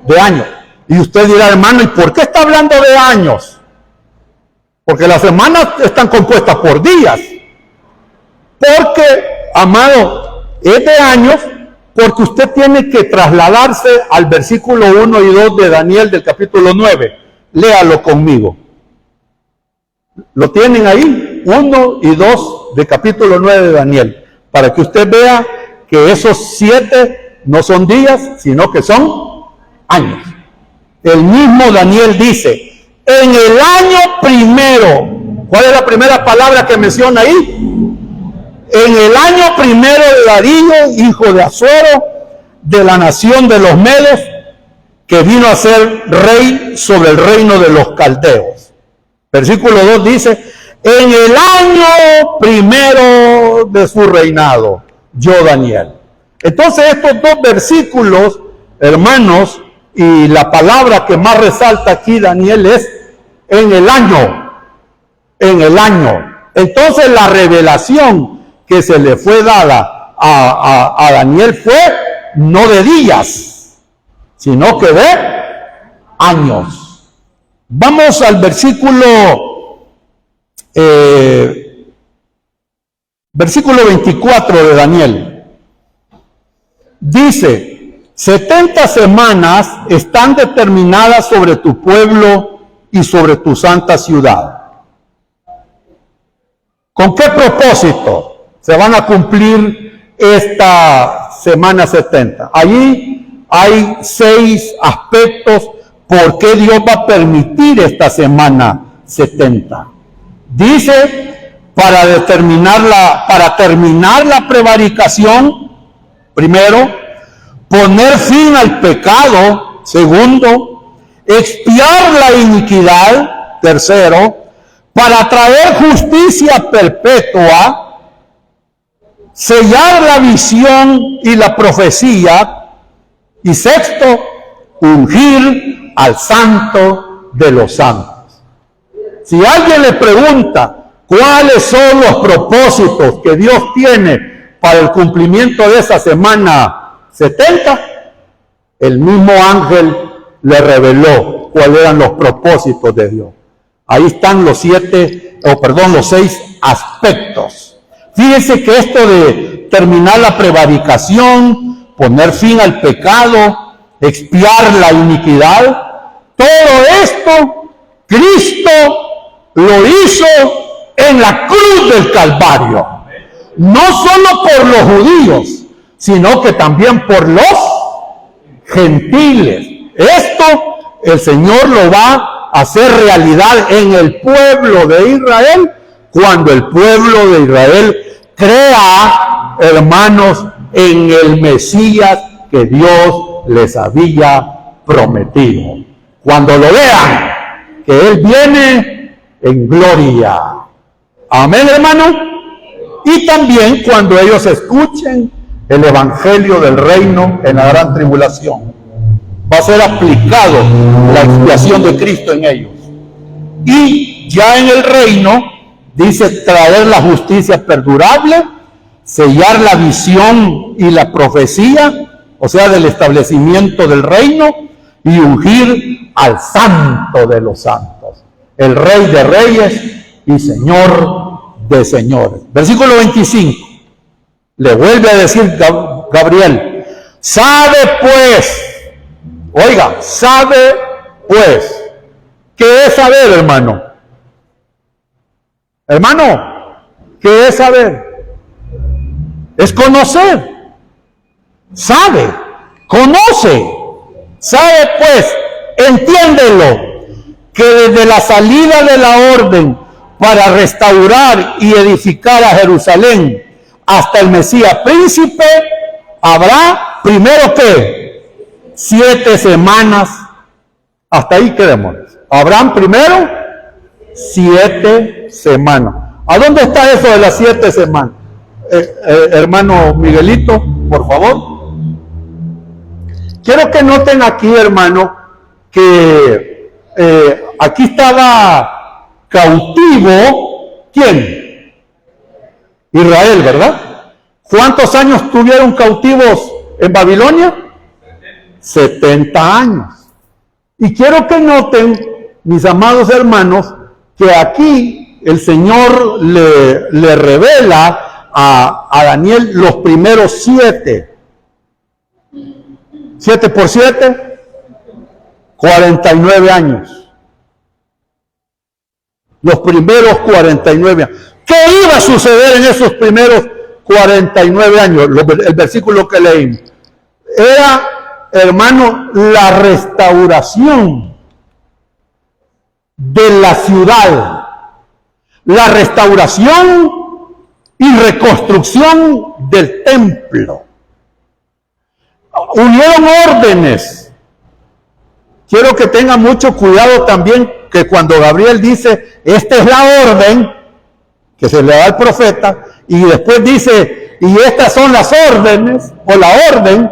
De años. Y usted dirá, hermano, ¿y por qué está hablando de años? Porque las semanas están compuestas por días. Porque, amado, es de años, porque usted tiene que trasladarse al versículo 1 y 2 de Daniel del capítulo 9. Léalo conmigo. Lo tienen ahí, 1 y 2 del capítulo 9 de Daniel, para que usted vea que esos 7 no son días, sino que son años. El mismo Daniel dice, en el año primero, ¿cuál es la primera palabra que menciona ahí? En el año primero de Darío, hijo de Asuero, de la nación de los Medos, que vino a ser rey sobre el reino de los caldeos. Versículo 2 dice, en el año primero de su reinado, yo Daniel. Entonces estos dos versículos, hermanos, y la palabra que más resalta aquí Daniel es en el año, en el año. Entonces la revelación que se le fue dada a Daniel fue no de días, sino que de años. Vamos al versículo 24 de Daniel. Dice, 70 semanas están determinadas sobre tu pueblo y sobre tu santa ciudad. ¿Con qué propósito se van a cumplir esta semana 70? Allí hay 6 aspectos por qué Dios va a permitir esta semana 70. Dice, para terminar la prevaricación, primero, poner fin al pecado, segundo, expiar la iniquidad, tercero, para traer justicia perpetua, sellar la visión y la profecía, y sexto, ungir al santo de los santos. Si alguien le pregunta cuáles son los propósitos que Dios tiene para el cumplimiento de esa semana 70, el mismo ángel le reveló cuáles eran los propósitos de Dios. Ahí están los 6 aspectos. Fíjense que esto de terminar la prevaricación, poner fin al pecado, expiar la iniquidad, todo esto Cristo lo hizo en la cruz del Calvario. No solo por los judíos, sino que también por los gentiles. Esto el Señor lo va a hacer realidad en el pueblo de Israel, cuando el pueblo de Israel crea, hermanos, en el Mesías que Dios les había prometido. Cuando lo vean, que Él viene en gloria. Amén, hermano. y también cuando ellos escuchen el evangelio del reino en la gran tribulación. Va a ser aplicado la expiación de Cristo en ellos. Y ya en el reino, dice, traer la justicia perdurable, sellar la visión y la profecía, o sea, del establecimiento del reino, y ungir al Santo de los santos, el Rey de reyes y Señor de señores. Versículo 25. Le vuelve a decir Gabriel, sabe pues, oiga, sabe pues. ¿Qué es saber, hermano? Hermano, ¿qué es saber? Es conocer. Sabe, conoce. Sabe pues, entiéndelo, que desde la salida de la orden para restaurar y edificar a Jerusalén hasta el Mesías príncipe, habrá primero que 7 semanas. Hasta ahí quedémonos. Habrán primero 7 semanas. ¿A dónde está eso de las 7 semanas? Hermano Miguelito, por favor. Quiero que noten aquí, hermano, que aquí estaba cautivo, ¿quién? Israel, ¿verdad? ¿Cuántos años tuvieron cautivos en Babilonia? 70 años. Y quiero que noten, mis amados hermanos, que aquí el Señor le revela a Daniel los primeros 7. 7 por 7, 49 años. Los primeros 49 años. ¿Qué iba a suceder en esos primeros 49 años? El versículo que leímos. Era, hermano, la restauración de la ciudad. La restauración y reconstrucción del templo. Unieron órdenes. Quiero que tengan mucho cuidado también que cuando Gabriel dice, esta es la orden que se le da al profeta, y después dice, y estas son las órdenes, o la orden,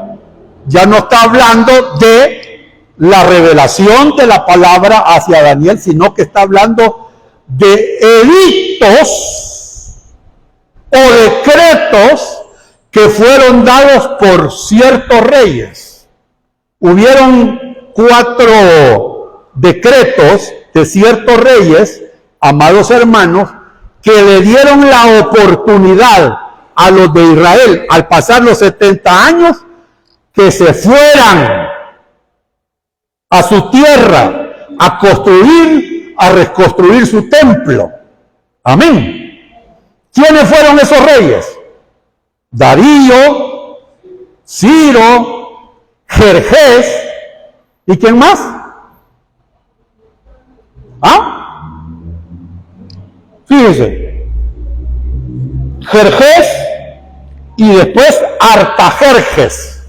ya no está hablando de la revelación de la palabra hacia Daniel, sino que está hablando de edictos o decretos que fueron dados por ciertos reyes. Hubieron 4 decretos de ciertos reyes, amados hermanos, que le dieron la oportunidad a los de Israel, al pasar los 70 años, que se fueran a su tierra a construir, a reconstruir su templo. Amén. ¿Quiénes fueron esos reyes? Darío, Ciro, Jerjes, ¿y quién más? Fíjense, Jerjes y después Artajerjes.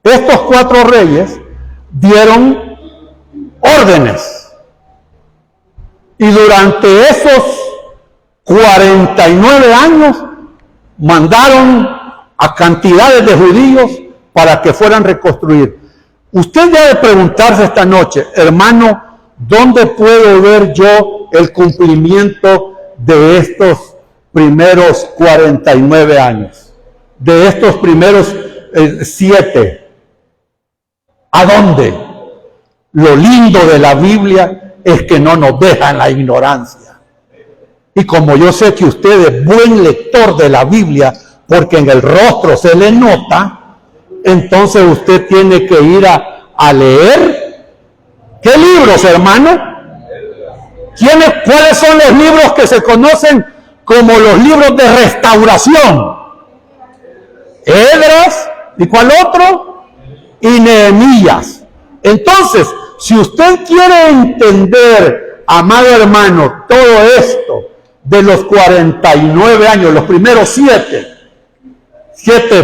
Estos 4 reyes dieron órdenes y durante esos 49 años mandaron a cantidades de judíos para que fueran reconstruir. Usted debe preguntarse esta noche, hermano, ¿dónde puedo ver yo el cumplimiento de estos primeros 49 años? De estos primeros 7. ¿A dónde? Lo lindo de la Biblia es que no nos deja en la ignorancia. Y como yo sé que usted es buen lector de la Biblia, porque en el rostro se le nota, entonces usted tiene que ir a leer. ¿Qué libros, hermano? ¿Cuáles son los libros que se conocen como los libros de restauración? Esdras, ¿y cuál otro? Y Nehemías. Entonces, si usted quiere entender, amado hermano, todo esto de los 49 años, los primeros 7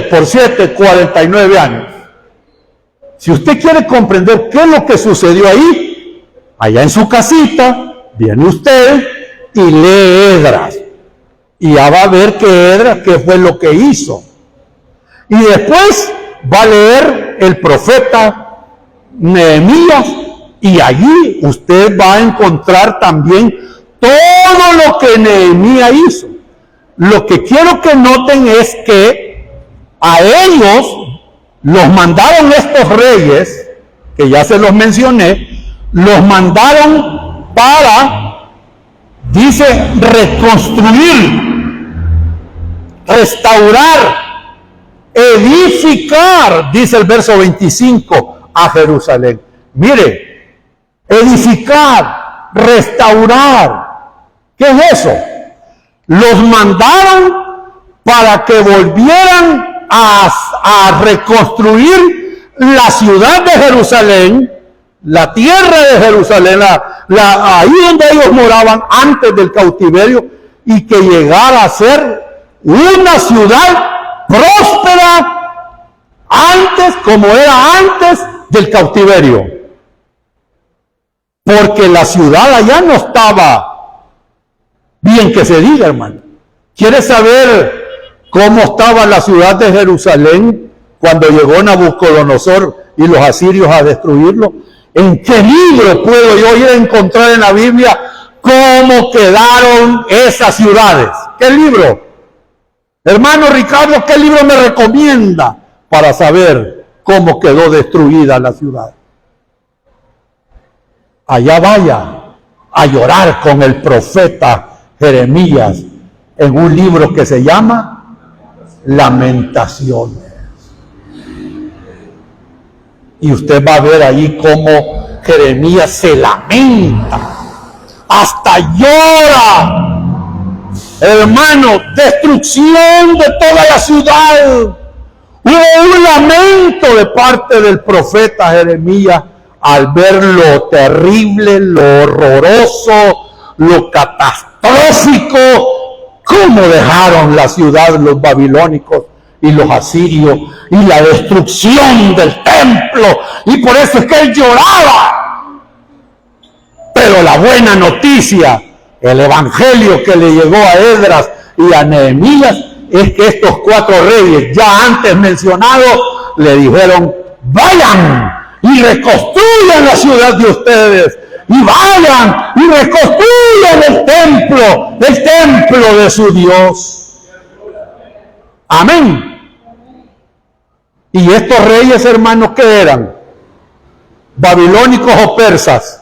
por 7, 49 años. Si usted quiere comprender qué es lo que sucedió ahí, allá en su casita, viene usted y lee Esdras, Y ya va a ver que Esdras qué fue lo que hizo. Y después va a leer el profeta Nehemías, y allí usted va a encontrar también todo lo que Nehemías hizo. Lo que quiero que noten es que a ellos los mandaron estos reyes, que ya se los mencioné, los mandaron para, dice, reconstruir, restaurar, edificar, dice el verso 25, a Jerusalén. Mire, edificar, restaurar. ¿Qué es eso? Los mandaron para que volvieran a reconstruir la ciudad de Jerusalén, la tierra de Jerusalén, ahí donde ellos moraban antes del cautiverio, y que llegara a ser una ciudad próspera antes, como era antes del cautiverio. Porque la ciudad allá no estaba bien, que se diga, hermano. ¿Quieres saber cómo estaba la ciudad de Jerusalén cuando llegó Nabucodonosor y los asirios a destruirlo? ¿En qué libro puedo yo ir a encontrar en la Biblia cómo quedaron esas ciudades? ¿Qué libro? Hermano Ricardo, ¿qué libro me recomienda para saber cómo quedó destruida la ciudad? Allá vaya a llorar con el profeta Jeremías en un libro que se llama Lamentaciones. Y usted va a ver ahí cómo Jeremías se lamenta, hasta llora. Hermano, destrucción de toda la ciudad. Hubo un lamento de parte del profeta Jeremías al ver lo terrible, lo horroroso, lo catastrófico, cómo dejaron la ciudad los babilónicos y los asirios, y la destrucción del templo, y por eso es que él lloraba. Pero la buena noticia, el evangelio que le llegó a Esdras y a Nehemías, es que estos 4 reyes ya antes mencionados le dijeron: vayan y reconstruyan la ciudad de ustedes, y vayan y reconstruyan el templo de su Dios. Amén. Y estos reyes, hermanos, ¿qué eran? ¿Babilónicos o persas?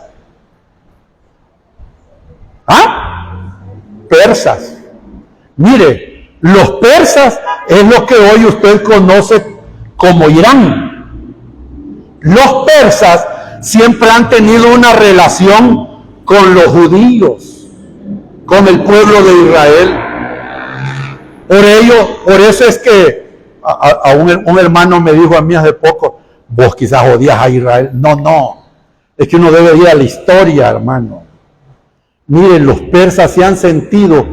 ¿Ah? Persas. Mire, los persas es lo que hoy usted conoce como Irán. Los persas siempre han tenido una relación con los judíos, con el pueblo de Israel. Por eso es que un hermano me dijo a mí hace poco: vos quizás odias a Israel. No, es que uno debe ir a la historia, hermano. Miren, los persas se han sentido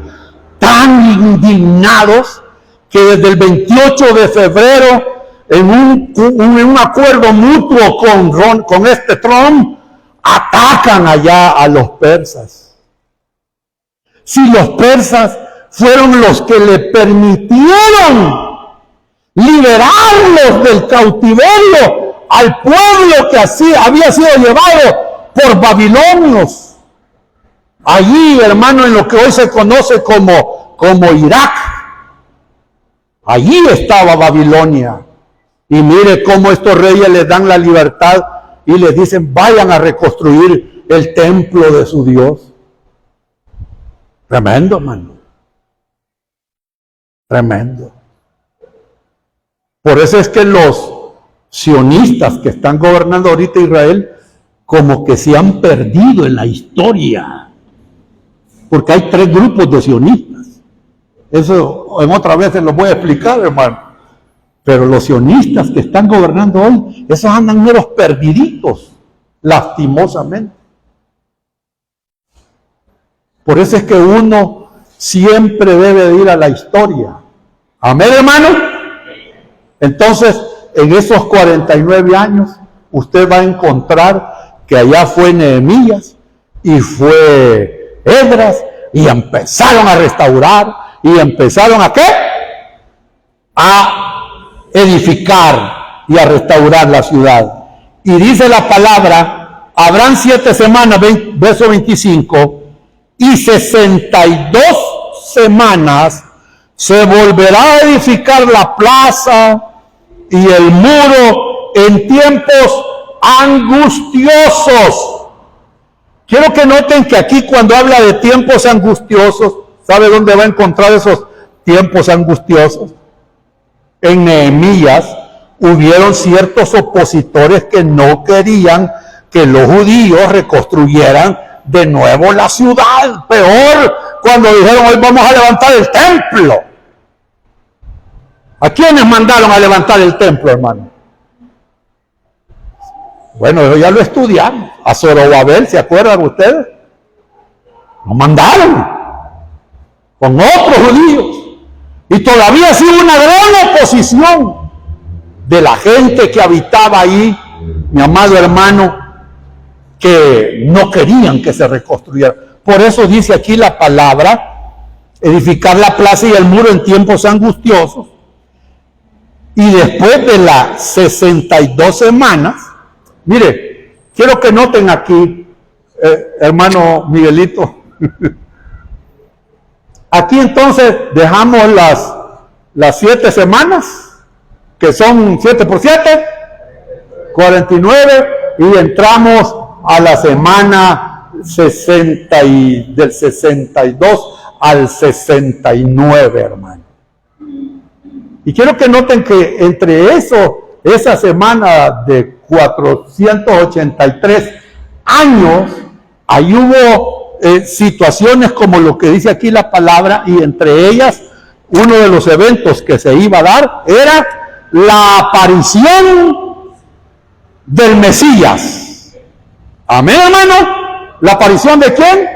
tan indignados que desde el 28 de febrero, en un acuerdo mutuo con este Trump, atacan allá a los persas. Si los persas fueron los que le permitieron liberarlos del cautiverio al pueblo que así había sido llevado por babilonios. Allí, hermano, en lo que hoy se conoce como Irak, allí estaba Babilonia. Y mire cómo estos reyes les dan la libertad y les dicen: vayan a reconstruir el templo de su Dios. Tremendo, hermano. Tremendo. Por eso es que los sionistas que están gobernando ahorita Israel, como que se han perdido en la historia. Porque hay 3 grupos de sionistas. Eso en otra vez se lo voy a explicar, hermano. Pero los sionistas que están gobernando hoy, esos andan meros perdiditos, lastimosamente. Por eso es que uno siempre debe de ir a la historia. Amén, hermano. Entonces, en esos 49 años, usted va a encontrar que allá fue Nehemías y fue Esdras, y empezaron a restaurar, Y empezaron ¿a qué? A edificar y a restaurar la ciudad. Y dice la palabra, habrán 7 semanas, verso 25, y 62 semanas se volverá a edificar la plaza y el muro en tiempos angustiosos. Quiero que noten que aquí cuando habla de tiempos angustiosos, ¿sabe dónde va a encontrar esos tiempos angustiosos? En Nehemías hubieron ciertos opositores que no querían que los judíos reconstruyeran de nuevo la ciudad. Peor, cuando dijeron, hoy vamos a levantar el templo. ¿A quiénes mandaron a levantar el templo, hermano? Bueno, eso ya lo estudiaron. A Zorobabel, ¿se acuerdan ustedes? Lo mandaron con otros judíos. Y todavía ha sido una gran oposición de la gente que habitaba ahí, mi amado hermano, que no querían que se reconstruyera. Por eso dice aquí la palabra, edificar la plaza y el muro en tiempos angustiosos. Y después de las 62 semanas, mire, quiero que noten aquí, hermano Miguelito, aquí entonces dejamos las 7 semanas, que son 7 por 7, 49, y entramos a la semana 60 del 62 al 69, hermano. Y quiero que noten que entre esa semana de 483 años, ahí hubo situaciones como lo que dice aquí la palabra, y entre ellas, uno de los eventos que se iba a dar era la aparición del Mesías. Amén, hermano. ¿La aparición de quién?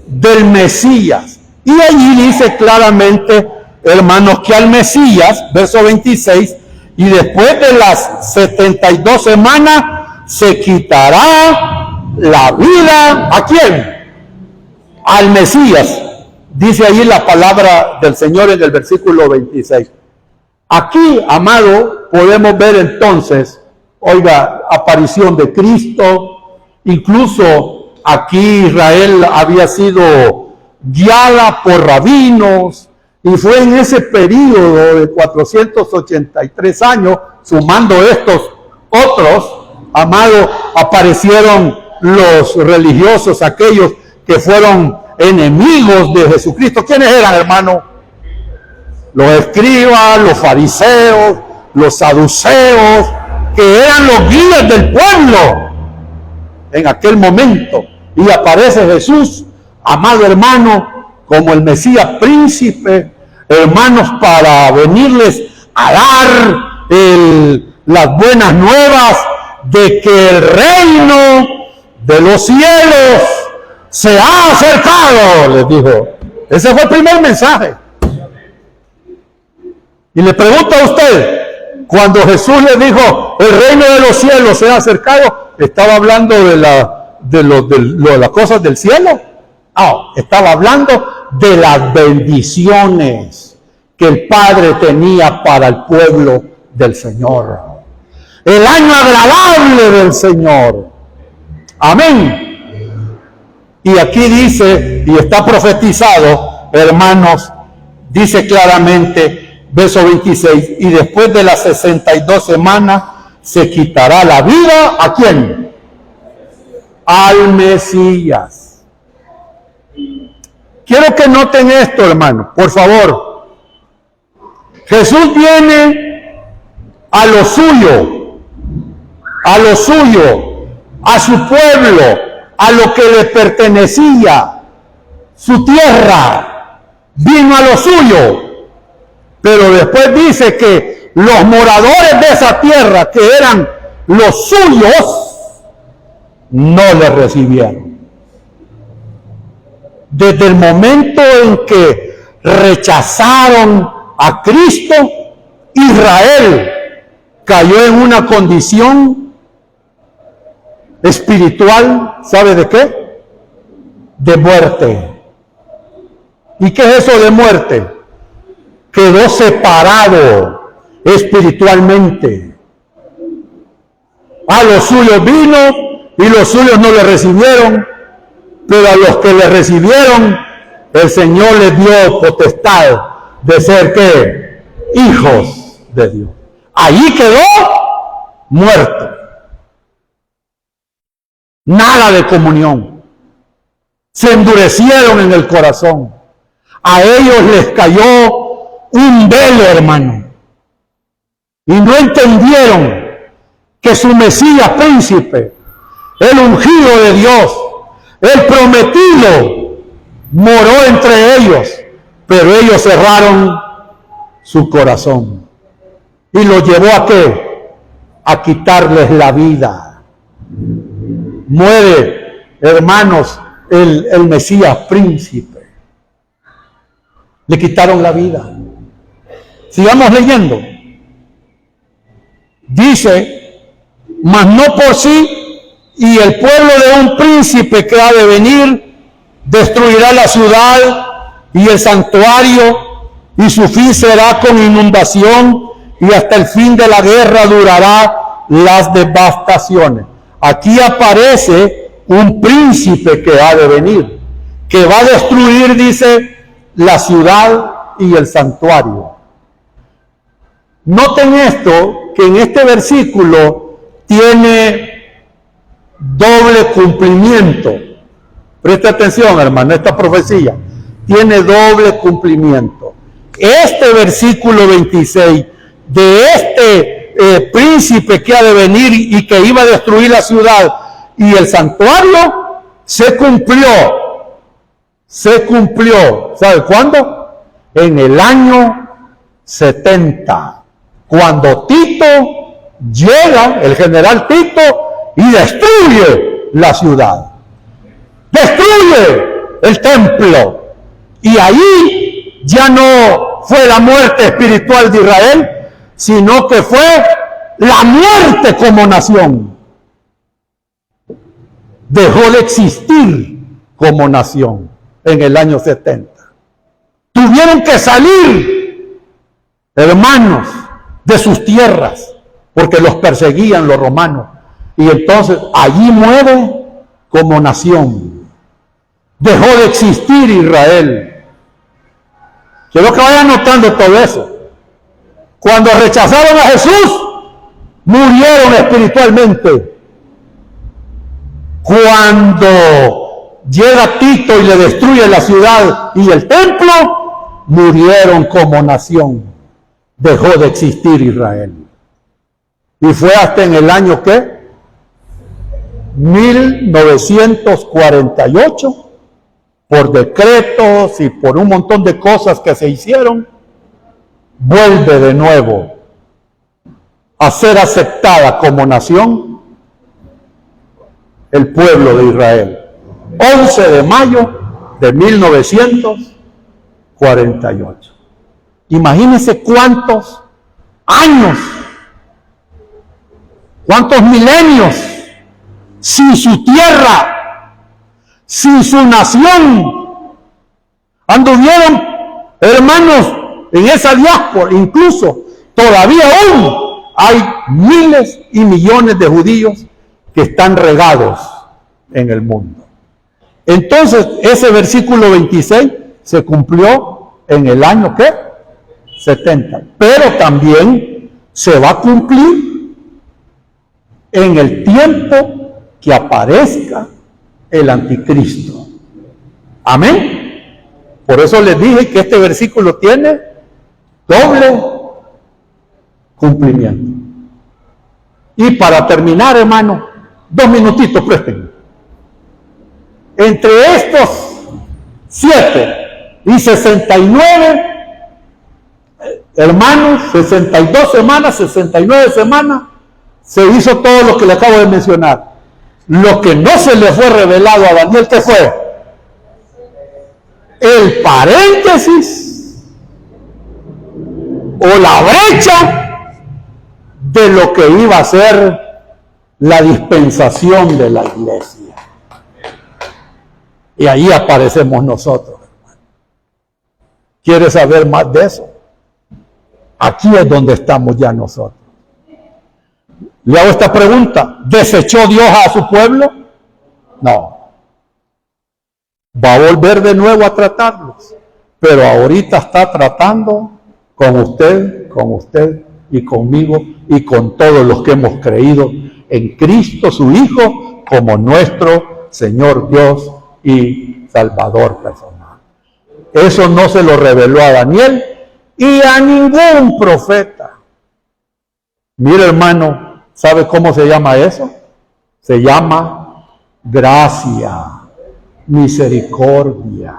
Del Mesías. Y allí dice claramente, hermanos, que al Mesías, verso 26, y después de las 72 semanas, se quitará la vida. ¿A quién? Al Mesías. Dice allí la palabra del Señor en el versículo 26. Aquí, amado, podemos ver entonces, oiga, aparición de Cristo. Incluso aquí Israel había sido guiada por rabinos, y fue en ese periodo de 483 años, sumando estos otros, amado, aparecieron los religiosos, aquellos que fueron enemigos de Jesucristo. ¿Quiénes eran, hermano? Los escribas, los fariseos, los saduceos, que eran los guías del pueblo en aquel momento. Y aparece Jesús, amado hermano, como el Mesías príncipe, hermanos, para venirles a dar las buenas nuevas de que el reino de los cielos se ha acercado, les dijo. Ese fue el primer mensaje. Y le pregunto a usted, cuando Jesús le dijo, el reino de los cielos se ha acercado, ¿estaba hablando de las cosas del cielo? Estaba hablando de las bendiciones que el Padre tenía para el pueblo del Señor. El año agradable del Señor. Amén. Y aquí dice, y está profetizado, hermanos, dice claramente, verso 26, y después de las 62 semanas se quitará la vida, ¿a quién? Al Mesías. Quiero que noten esto, hermano, por favor. Jesús viene a lo suyo, a su pueblo, a lo que le pertenecía, su tierra, vino a lo suyo. Pero después dice que los moradores de esa tierra, que eran los suyos, no le recibieron. Desde el momento en que rechazaron a Cristo, Israel cayó en una condición espiritual, ¿sabe de qué? De muerte. ¿Y qué es eso de muerte? Quedó separado espiritualmente. A los suyos vino y los suyos no le recibieron, pero a los que le recibieron, el Señor les dio potestad de ser, ¿qué? Hijos de Dios. Ahí quedó muerto. Nada de comunión. Se endurecieron en el corazón. A ellos les cayó un velo, hermano. Y no entendieron que su Mesías príncipe, el ungido de Dios, el prometido, moró entre ellos, pero ellos cerraron su corazón. ¿Y lo llevó a qué? A quitarles la vida. Muere, hermanos, el Mesías príncipe. Le quitaron la vida. Sigamos leyendo. Dice, mas no por sí, y el pueblo de un príncipe que ha de venir destruirá la ciudad y el santuario, y su fin será con inundación, y hasta el fin de la guerra durará las devastaciones. Aquí aparece un príncipe que ha de venir, que va a destruir, dice, la ciudad y el santuario. Noten esto, que en este versículo tiene doble cumplimiento. Presta atención, hermano, esta profecía tiene doble cumplimiento. Este versículo 26 de este príncipe que ha de venir y que iba a destruir la ciudad y el santuario se cumplió. Se cumplió. ¿Sabe cuándo? En el año 70, cuando Tito llega, el general Tito, y destruye la ciudad. Destruye el templo. Y ahí ya no fue la muerte espiritual de Israel, sino que fue la muerte como nación. Dejó de existir como nación en el año 70. Tuvieron que salir, hermanos, de sus tierras, porque los perseguían los romanos. Y entonces allí muere como nación. Dejó de existir Israel. Quiero que vayan notando todo eso. Cuando rechazaron a Jesús, murieron espiritualmente. Cuando llega Tito y le destruye la ciudad y el templo, murieron como nación. Dejó de existir Israel. Y fue hasta en el año, ¿qué? 1948, por decretos y por un montón de cosas que se hicieron, vuelve de nuevo a ser aceptada como nación el pueblo de Israel. 11 de mayo de 1948. Imagínense cuántos años, cuántos milenios sin su tierra, sin su nación, anduvieron, hermanos, en esa diáspora. Incluso todavía aún hay miles y millones de judíos que están regados en el mundo. Entonces, ese versículo 26 se cumplió en el año, ¿qué? 70. Pero también se va a cumplir en el tiempo que aparezca el anticristo. Amén. Por eso les dije que este versículo tiene doble cumplimiento. Y para terminar, hermano, 2 minutitos presten. Entre estos 7 y 69, hermanos, 62 semanas, 69 semanas, se hizo todo lo que le acabo de mencionar. Lo que no se le fue revelado a Daniel, ¿qué fue? El paréntesis o la brecha de lo que iba a ser la dispensación de la iglesia. Y ahí aparecemos nosotros, hermano. ¿Quiere saber más de eso? Aquí es donde estamos ya nosotros. Le hago esta pregunta: ¿desechó Dios a su pueblo? No. Va a volver de nuevo a tratarlos, pero ahorita está tratando con usted y conmigo y con todos los que hemos creído en Cristo, su Hijo, como nuestro Señor Dios y Salvador personal. Eso no se lo reveló a Daniel y a ningún profeta. Mire, hermano, ¿sabe cómo se llama eso? Se llama gracia, misericordia,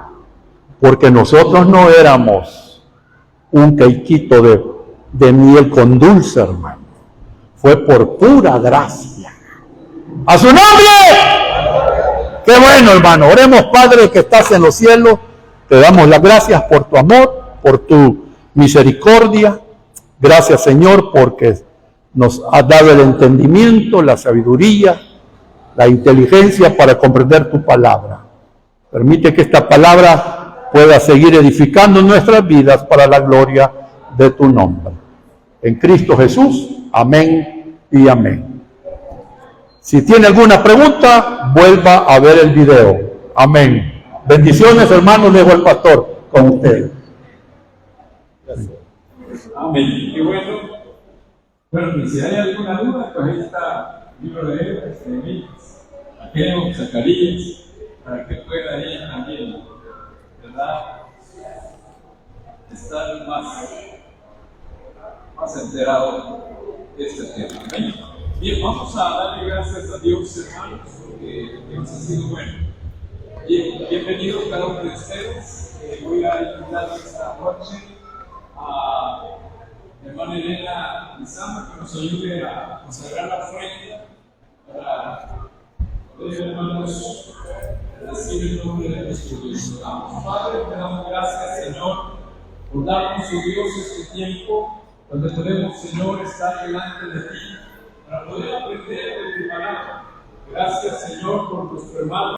porque nosotros no éramos un quequito de miel con dulce, hermano. Fue por pura gracia. ¡A su nombre! ¡Qué bueno, hermano! Oremos, Padre, que estás en los cielos. Te damos las gracias por tu amor, por tu misericordia. Gracias, Señor, porque nos has dado el entendimiento, la sabiduría, la inteligencia para comprender tu palabra. Permite que esta palabra pueda seguir edificando nuestras vidas para la gloria de tu nombre. En Cristo Jesús, amén y amén. Si tiene alguna pregunta, vuelva a ver el video. Amén. Bendiciones, hermanos, dejo al pastor con ustedes. Amén. Qué bueno. Bueno, pues si hay alguna duda, pues ahí está el libro de Hebreos, Nehemías, Ageo, Zacarías, para que pueda ir también, ¿verdad? Estar más enterado de este tema. Amén. Bien, vamos a darle gracias a Dios, hermanos, porque Dios ha sido bueno. Bien, bienvenidos cada uno de ustedes. Voy a invitar esta noche a hermana Elena Lizama que nos ayude a consagrar la ofrenda para poder, hermanos, decir el nombre de nuestro Dios. Vamos, Padre, te damos gracias, Señor, por darnos, oh Dios, este tiempo donde podemos, Señor, estar delante de ti para poder aprender de tu palabra. Gracias, Señor, por nuestro hermano.